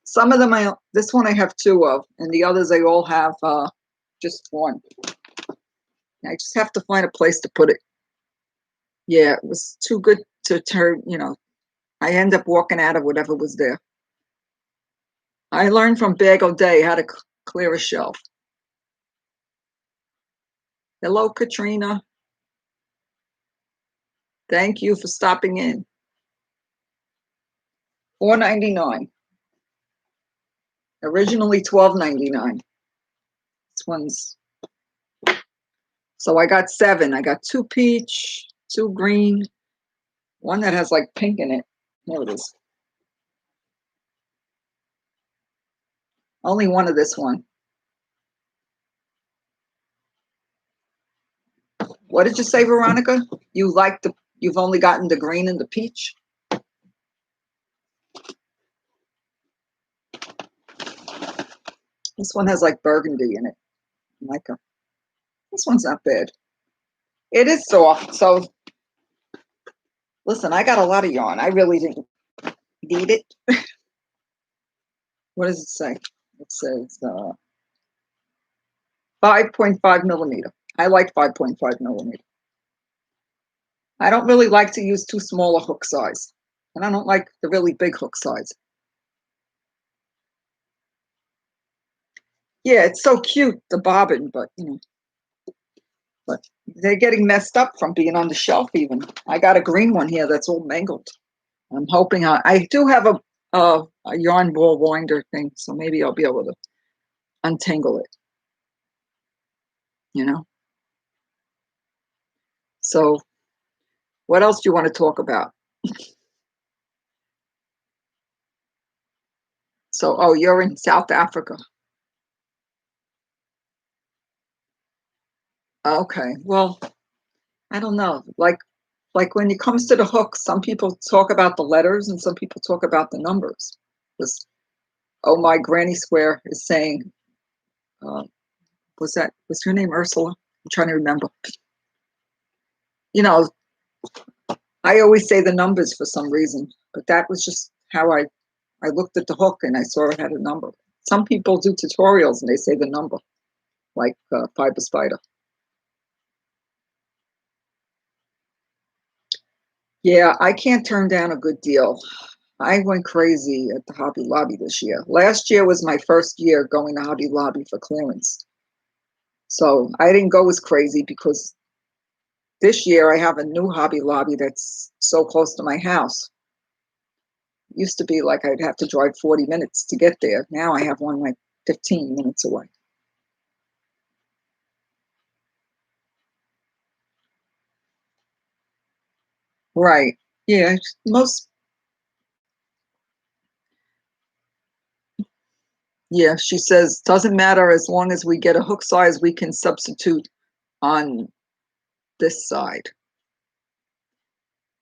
Some of them, this one I have 2 of, and the others I all have just 1. I just have to find a place to put it. Yeah, it was too good to turn, I end up walking out of whatever was there. I learned from Bag O'Day how to clear a shelf. Hello, Katrina. Thank you for stopping in. $4.99. Originally $12.99. This one's. So I got 7. I got 2 peach, 2 green, 1 that has like pink in it. There it is. Only 1 of this one. What did you say, Veronica? You've only gotten the green and the peach? This one has like burgundy in it. This one's not bad. It is soft. So listen, I got a lot of yarn. I really didn't need it. What does it say? It says 5.5 millimeter. I like 5.5 millimeter. I don't really like to use too small a hook size. And I don't like the really big hook size. Yeah, it's so cute, the bobbin, but but they're getting messed up from being on the shelf even. I got a green one here that's all mangled. I'm hoping I do have a yarn ball winder thing, so maybe I'll be able to untangle it, you know? So what else do you want to talk about? So, oh, you're in South Africa. Okay. Well, I don't know. Like when it comes to the hook, some people talk about the letters and some people talk about the numbers. Because, oh, my granny square is saying, uh, was her name Ursula? I'm trying to remember. You know, I always say the numbers for some reason, but that was just how I looked at the hook and I saw it had a number. Some people do tutorials and they say the number, like Fiber Spider. Yeah, I can't turn down a good deal. I went crazy at the Hobby Lobby this year. Last year was my first year going to Hobby Lobby for clearance. So I didn't go as crazy because this year I have a new Hobby Lobby that's so close to my house. It used to be like I'd have to drive 40 minutes to get there. Now I have one like 15 minutes away. Right. Yeah, most, yeah, she says, doesn't matter as long as we get a hook size we can substitute on this side.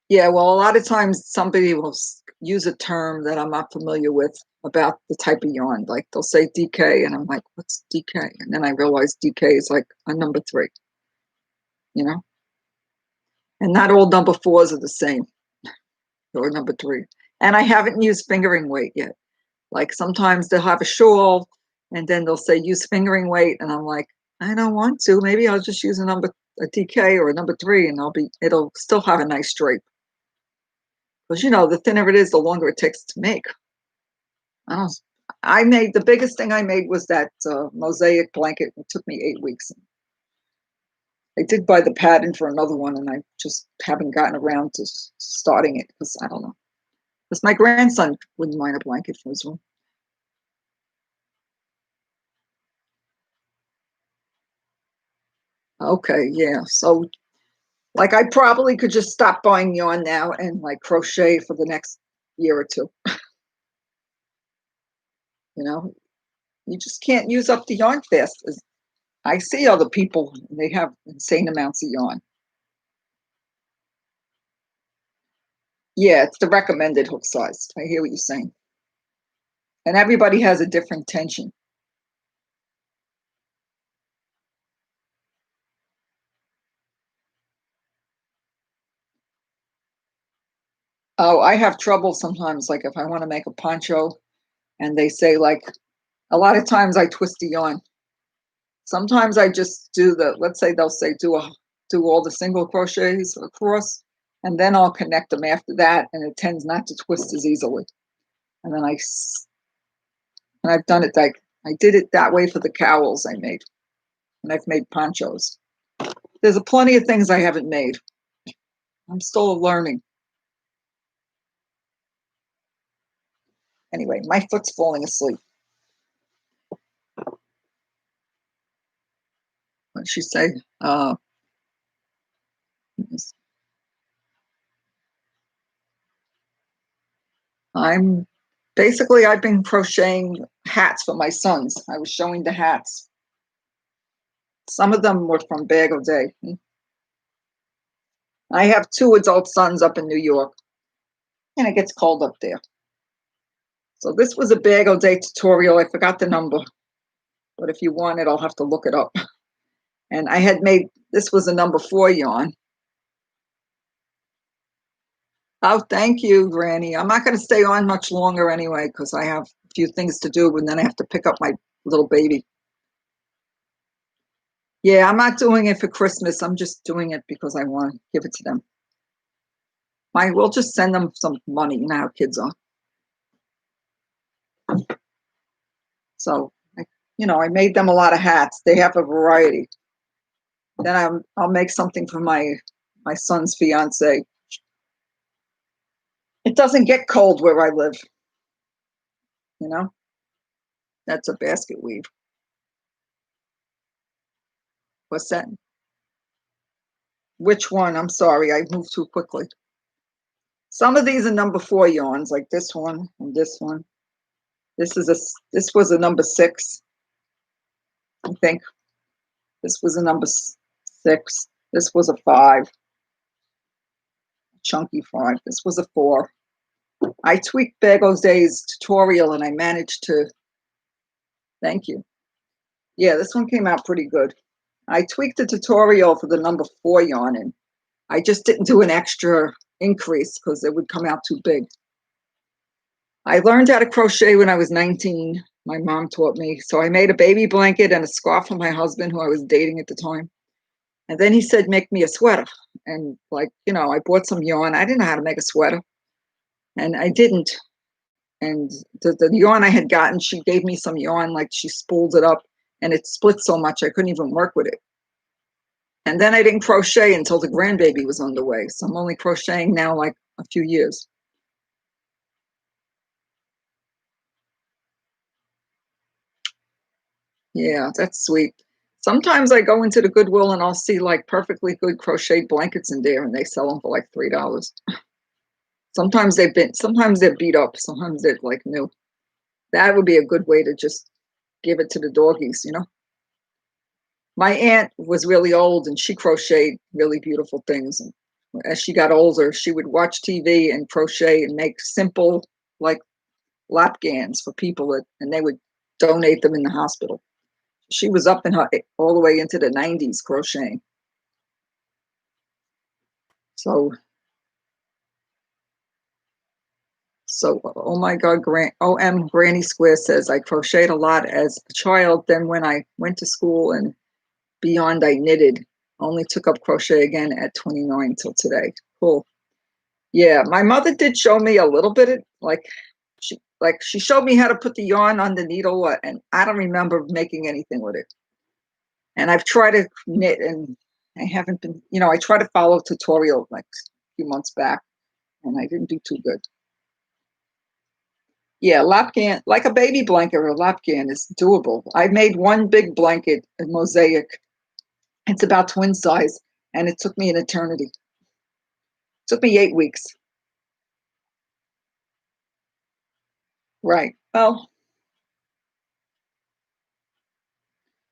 Yeah, well, a lot of times somebody will use a term that I'm not familiar with about the type of yarn. Like they'll say DK, and I'm like, what's DK? And then I realize DK is like a number 3, you know? And not all number 4s are the same, or number 3. And I haven't used fingering weight yet. Like sometimes they'll have a shawl, and then they'll say use fingering weight, and I'm like, I don't want to. Maybe I'll just use a DK or a number 3, and it'll still have a nice drape. Because the thinner it is, the longer it takes to make. I don't. I made the biggest thing I made was that mosaic blanket. It took me 8 weeks. I did buy the pattern for another one, and I just haven't gotten around to starting it because I don't know. Because my grandson wouldn't mind a blanket for his room. Okay, yeah. So, like, I probably could just stop buying yarn now and like crochet for the next year or two. You know, you just can't use up the yarn fast. I see other people; they have insane amounts of yarn. Yeah, it's the recommended hook size. I hear what you're saying. And everybody has a different tension. Oh, I have trouble sometimes, like if I want to make a poncho and they say like a lot of times I twist the yarn. Sometimes I just do let's say they'll say do all the single crochets across and then I'll connect them after that and it tends not to twist as easily. And then I've done it like I did it that way for the cowls I made. And I've made ponchos. There's a plenty of things I haven't made. I'm still learning. Anyway, my foot's falling asleep. What did she say? I'm I've been crocheting hats for my sons. I was showing the hats. Some of them were from Bag O' Day. I have 2 adult sons up in New York, and it gets cold up there. So this was a Bag O' Day tutorial. I forgot the number, but if you want it, I'll have to look it up. And I had made, this was a number 4 yarn. Oh, thank you, Granny. I'm not going to stay on much longer anyway, because I have a few things to do, and then I have to pick up my little baby. Yeah, I'm not doing it for Christmas. I'm just doing it because I want to give it to them. We'll just send them some money. You know how kids are. So, I made them a lot of hats. They have a variety. Then I'll make something for my son's fiance. It doesn't get cold where I live, you know. That's a basket weave. What's that? Which one? I'm sorry, I moved too quickly. Some of these are number 4 yarns, like this one and this one. This was a number 6, I think. This was a number 6. This was a 5, chunky 5. This was a 4. I tweaked Bagos Day's tutorial and I managed to, thank you. Yeah, this one came out pretty good. I tweaked the tutorial for the number 4 yarn and I just didn't do an extra increase because it would come out too big. I learned how to crochet when I was 19. My mom taught me. So I made a baby blanket and a scarf for my husband who I was dating at the time. And then he said, make me a sweater. And like, I bought some yarn. I didn't know how to make a sweater. And I didn't. And the yarn I had gotten, she gave me some yarn, like she spooled it up and it split so much I couldn't even work with it. And then I didn't crochet until the grandbaby was on the way. So I'm only crocheting now like a few years. Yeah, that's sweet. Sometimes I go into the Goodwill and I'll see like perfectly good crocheted blankets in there and they sell them for like $3. Sometimes they're beat up, sometimes they're like new. That would be a good way to just give it to the doggies. My aunt was really old and she crocheted really beautiful things. And as she got older, she would watch TV and crochet and make simple like lap gans for people and they would donate them in the hospital. She was up in her all the way into the 90s crocheting. So, oh my God, Granny Square says, I crocheted a lot as a child. Then when I went to school and beyond, I knitted. Only took up crochet again at 29 till today. Cool. Yeah, my mother did show me a little bit of she showed me how to put the yarn on the needle, and I don't remember making anything with it. And I've tried to knit and I haven't been, I tried to follow a tutorial like a few months back and I didn't do too good. Yeah, lapgan, like a baby blanket or a lapgan is doable. I made one big blanket, a mosaic. It's about twin size and it took me an eternity. It took me 8 weeks. Right. Well,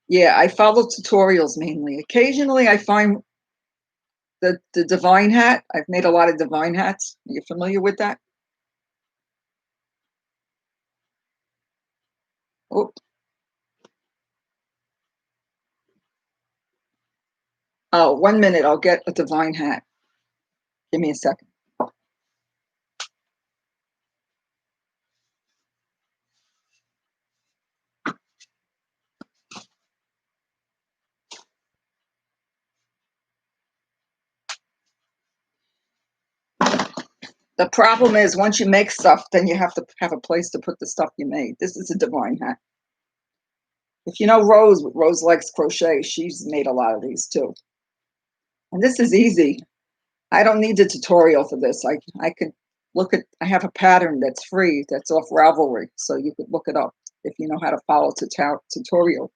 yeah, I follow tutorials mainly. Occasionally I find the divine hat. I've made a lot of divine hats. Are you familiar with that? Oh, 1 minute, I'll get a divine hat. Give me a second. The problem is once you make stuff, then you have to have a place to put the stuff you made. This is a divine hat. If you know Rose likes crochet. She's made a lot of these too. And this is easy. I don't need a tutorial for this. I could I have a pattern that's free, that's off Ravelry. So you could look it up if you know how to follow tutorial.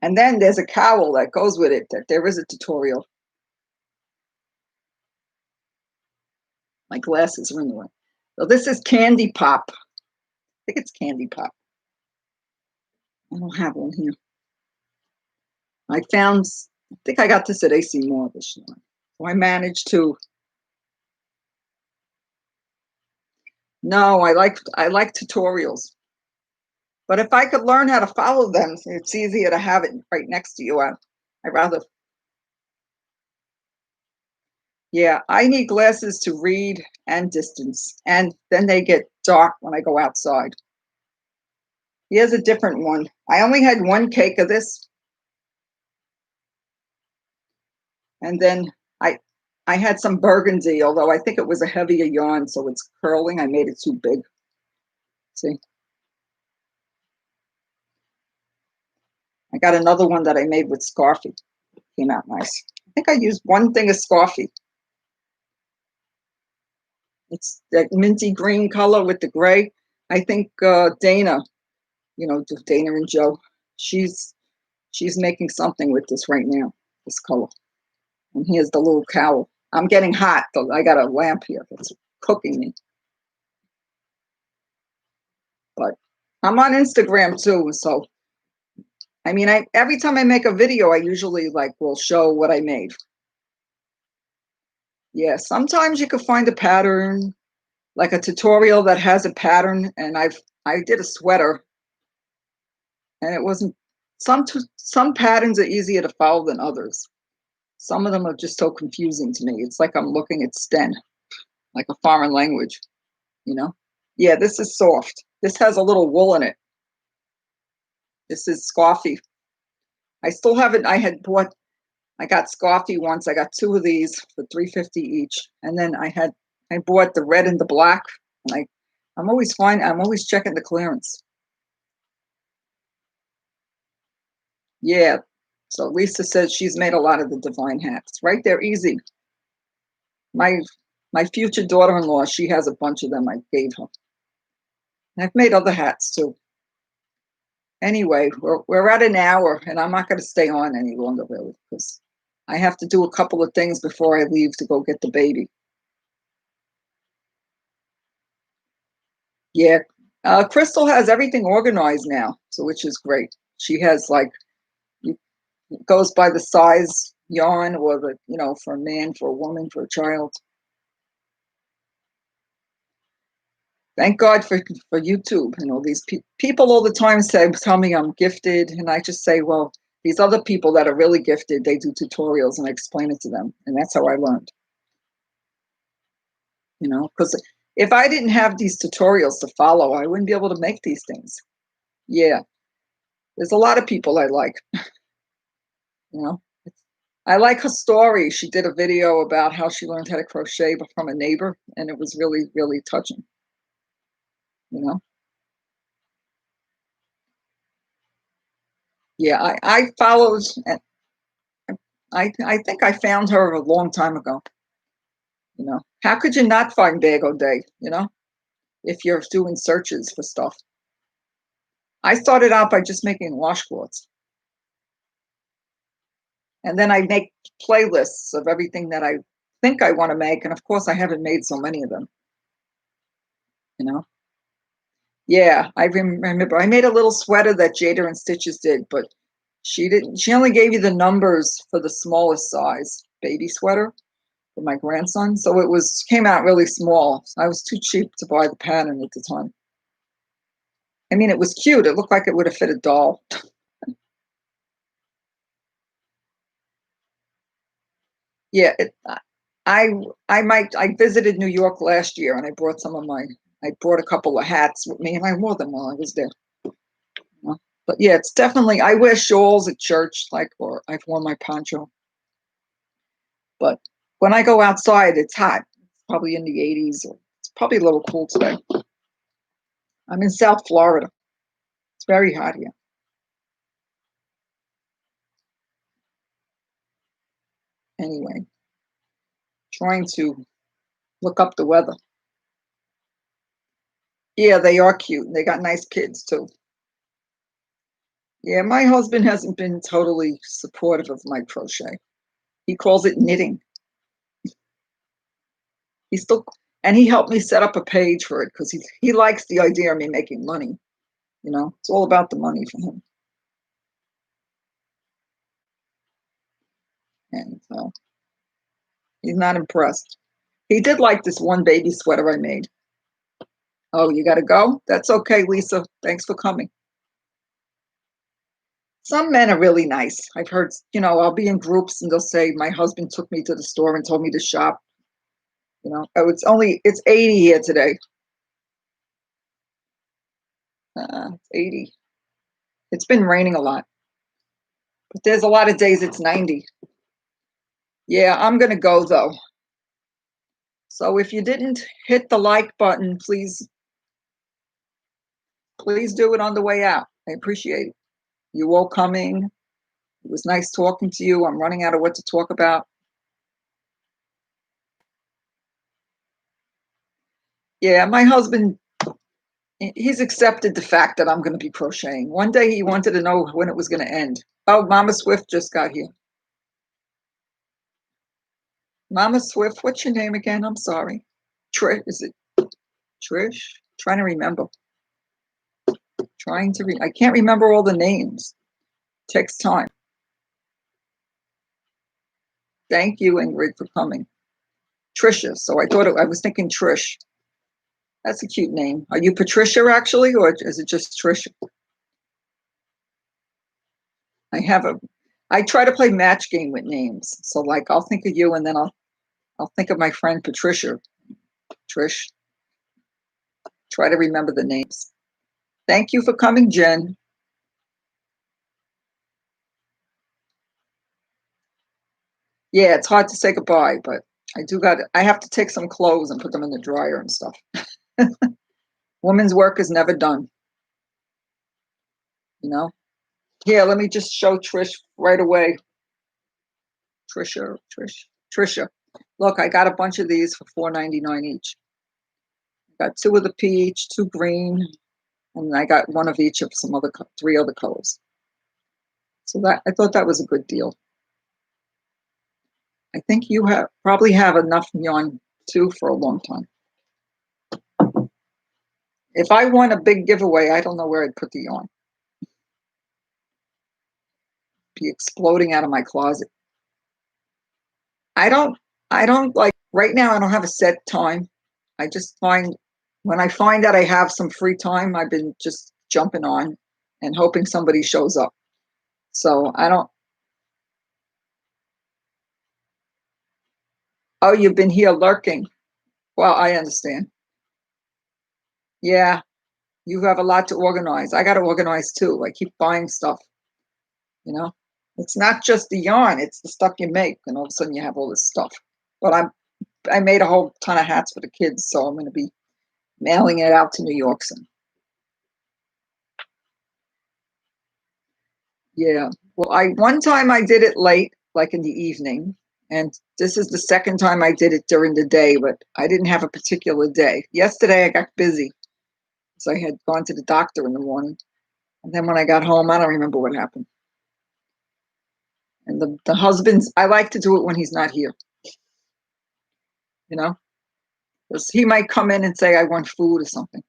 And then there's a cowl that goes with it, that there is a tutorial. My glasses are in the way. So this is Candy Pop. I think it's Candy Pop. I don't have one here. I think I got this at AC Moore this year. So I managed to. No, I like tutorials. But if I could learn how to follow them, it's easier to have it right next to you. I'd rather. Yeah, I need glasses to read and distance. And then they get dark when I go outside. Here's a different one. I only had one cake of this. And then I had some burgundy, although I think it was a heavier yarn, so it's curling. I made it too big. See? I got another one that I made with Scarfy. Came out nice. I think I used one thing of Scarfy. It's that minty green color with the gray. I think Dana, Dana and Joe, she's making something with this right now, this color. And here's the little cowl. I'm getting hot, though. I got a lamp here that's cooking me. But I'm on Instagram too, so I mean, every time I make a video, I usually will show what I made. Yeah, sometimes you can find a pattern, like a tutorial that has a pattern, and I did a sweater, and it wasn't. Some patterns are easier to follow than others. Some of them are just so confusing to me. It's like I'm looking at Sten, like a foreign language, you know? Yeah, this is soft. This has a little wool in it. This is Scarfy. I still haven't. I got Scarfy once. I got 2 of these for $3.50 each, and then I bought the red and the black. And I'm always checking the clearance. Yeah. So Lisa says she's made a lot of the Divine hats. Right there, easy. My future daughter-in-law, she has a bunch of them I gave her. And I've made other hats too. Anyway, we're at an hour, and I'm not going to stay on any longer, really, because I have to do a couple of things before I leave to go get the baby. Yeah, Crystal has everything organized now, so which is great. She has it goes by the size yarn, or for a man, for a woman, for a child. Thank God for YouTube. These people all the time tell me I'm gifted, and I just say, well, these other people that are really gifted, they do tutorials, and I explain it to them, and that's how I learned. Because if I didn't have these tutorials to follow, I wouldn't be able to make these things. Yeah, there's a lot of people I like. I like her story. She did a video about how she learned how to crochet from a neighbor, and it was really, really touching. Yeah, I followed, and I think I found her a long time ago. How could you not find Bag O Day, if you're doing searches for stuff? I started out by just making washcloths. And then I make playlists of everything that I think I want to make. And of course, I haven't made so many of them, Yeah, I remember I made a little sweater that Jada and Stitches did, but she didn't. She only gave you the numbers for the smallest size baby sweater for my grandson. So it came out really small. I was too cheap to buy the pattern at the time. I mean, it was cute. It looked like it would have fit a doll. Yeah, I visited New York last year, and I brought a couple of hats with me, and I wore them while I was there. But yeah, it's definitely, I wear shawls at church, or I've worn my poncho. But when I go outside, it's hot. It's probably in the 80s, or it's probably a little cool today. I'm in South Florida. It's very hot here. Anyway, trying to look up the weather. Yeah, they are cute. They got nice kids too. Yeah, my husband hasn't been totally supportive of my crochet. He calls it knitting. And he helped me set up a page for it because he likes the idea of me making money. It's all about the money for him. And he's not impressed. He did like this one baby sweater I made. Oh, you got to go? That's okay, Lisa. Thanks for coming. Some men are really nice. I've heard, I'll be in groups and they'll say, my husband took me to the store and told me to shop. Oh, it's 80 here today. It's 80. It's been raining a lot. But there's a lot of days it's 90. Yeah, I'm going to go though. So if you didn't hit the like button, please do it on the way out. I appreciate you all coming. It was nice talking to you. I'm running out of what to talk about. Yeah, my husband, he's accepted the fact that I'm going to be crocheting. One day he wanted to know when it was going to end. Oh, Mama Swift just got here. Mama Swift, what's your name again? I'm sorry. Trish, is it Trish? Trying to remember. I can't remember all the names. Takes time. Thank you, Ingrid, for coming. Trisha. So I was thinking Trish. That's a cute name. Are you Patricia actually, or is it just Trisha? I try to play match game with names. So like I'll think of you and then I'll think of my friend Patricia. Trish. Try to remember the names. Thank you for coming, Jen. Yeah, it's hard to say goodbye, but I have to take some clothes and put them in the dryer and stuff. Woman's work is never done, you know? Here, let me just show Trish right away. Trisha. Look, I got a bunch of these for $4.99 each. Got 2 of the peach, 2 green, and I got 1 of each of some other 3 other colors. So I thought that was a good deal. I think you probably have enough yarn too for a long time. If I won a big giveaway, I don't know where I'd put the yarn. Be exploding out of my closet. I don't like right now. I don't have a set time. I just find when I find that I have some free time, I've been just jumping on and hoping somebody shows up. So I don't. Oh, you've been here lurking. Well, I understand. Yeah, you have a lot to organize. I got to organize too. I keep buying stuff. You know, it's not just the yarn; it's the stuff you make, and all of a sudden you have all this stuff. But I made a whole ton of hats for the kids, so I'm going to be mailing it out to New York soon. Yeah. Well, one time I did it late, like in the evening, and this is the second time I did it during the day, but I didn't have a particular day. Yesterday I got busy, so I had gone to the doctor in the morning, and then when I got home, I don't remember what happened. And the husband's, I like to do it when he's not here, you know, because he might come in and say I want food or something.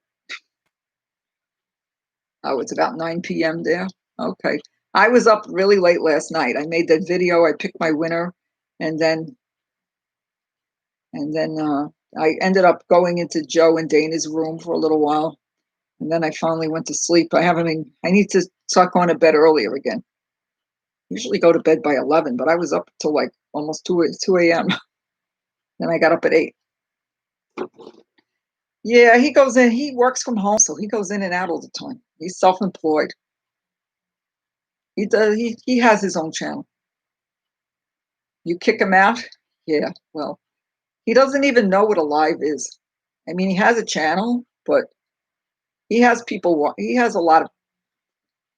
Oh, it's about 9 p.m. there. Okay. I was up really late last night. I made that video. I picked my winner, and then I ended up going into Joe and Dana's room for a little while, and then I finally went to sleep. I need to start going to bed earlier again. Usually go to bed by 11, but I was up till like almost 2 a.m. Then I got up at 8. Yeah, he goes in. He works from home, so he goes in and out all the time. He's self-employed. He does. He has his own channel. You kick him out? Yeah. Well, he doesn't even know what a live is. I mean, he has a channel, but he has people. He has a lot of.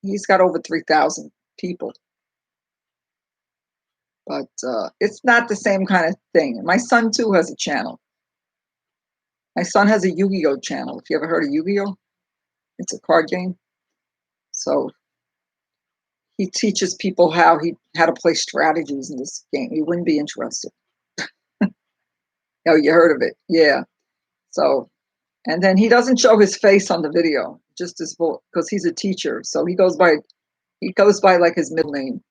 He's got over 3,000 people, but it's not the same kind of thing. My son too has a channel. My son has a Yu-Gi-Oh channel. If you ever heard of Yu-Gi-Oh, it's a card game. So he teaches people how to play strategies in this game. You wouldn't be interested. Oh, you heard of it? Yeah. So, and then he doesn't show his face on the video, just his voice, because he's a teacher. So he goes by like his middle name.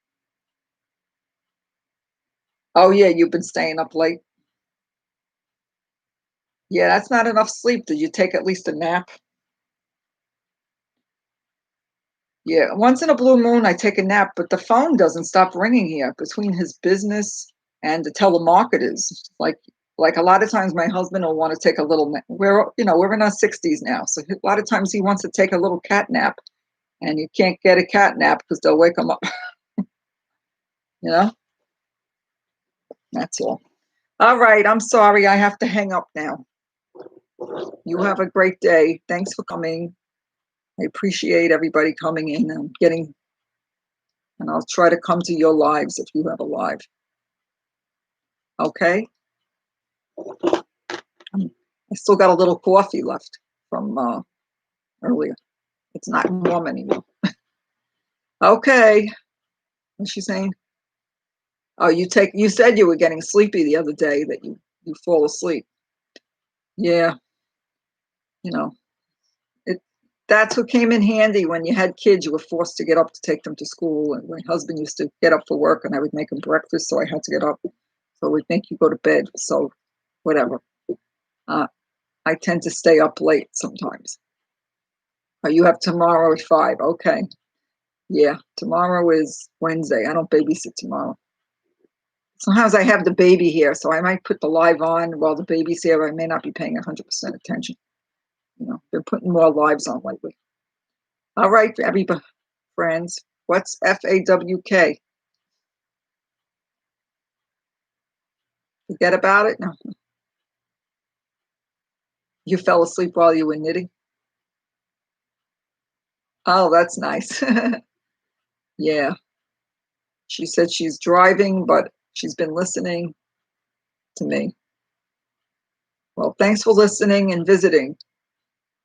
Oh yeah, you've been staying up late. Yeah, that's not enough sleep. Did you take at least a nap? Yeah, once in a blue moon, I take a nap, but the phone doesn't stop ringing here between his business and the telemarketers. Like a lot of times, my husband will want to take a little nap. We're in our 60s now, so a lot of times he wants to take a little cat nap, and you can't get a cat nap because they'll wake him up. You know, that's all. All right, I'm sorry, I have to hang up now. You have a great day. Thanks for coming. I appreciate everybody coming in and getting And I'll try to come to your lives if you have a live. Okay? I still got a little coffee left from earlier. It's not warm anymore. Okay. What's she saying? Oh, you said you were getting sleepy the other day, that you fall asleep. Yeah, you know, that's what came in handy when you had kids. You were forced to get up to take them to school, and my husband used to get up for work, and I would make him breakfast, so I had to get up. So we'd make you go to bed. So whatever. I tend to stay up late sometimes. Oh, you have tomorrow at 5. Okay. Yeah, tomorrow is Wednesday. I don't babysit tomorrow. Sometimes I have the baby here, so I might put the live on while the baby's here. I may not be paying 100% attention. They're putting more lives on lately. All right, everybody, friends. What's FAWK? Forget about it? No. You fell asleep while you were knitting? Oh, that's nice. Yeah. She said she's driving, but she's been listening to me. Well, thanks for listening and visiting.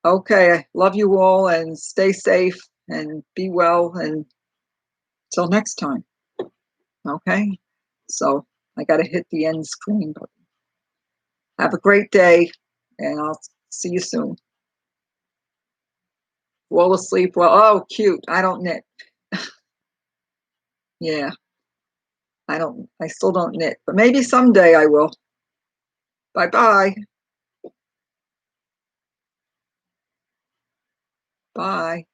Okay, I love you all, and stay safe and be well, and till next time. Okay? So I got to hit the end screen, but have a great day, and I'll see you soon. Fall asleep. Well, oh, cute. I don't knit. Yeah, I still don't knit, but maybe someday I will. Bye-bye. Bye.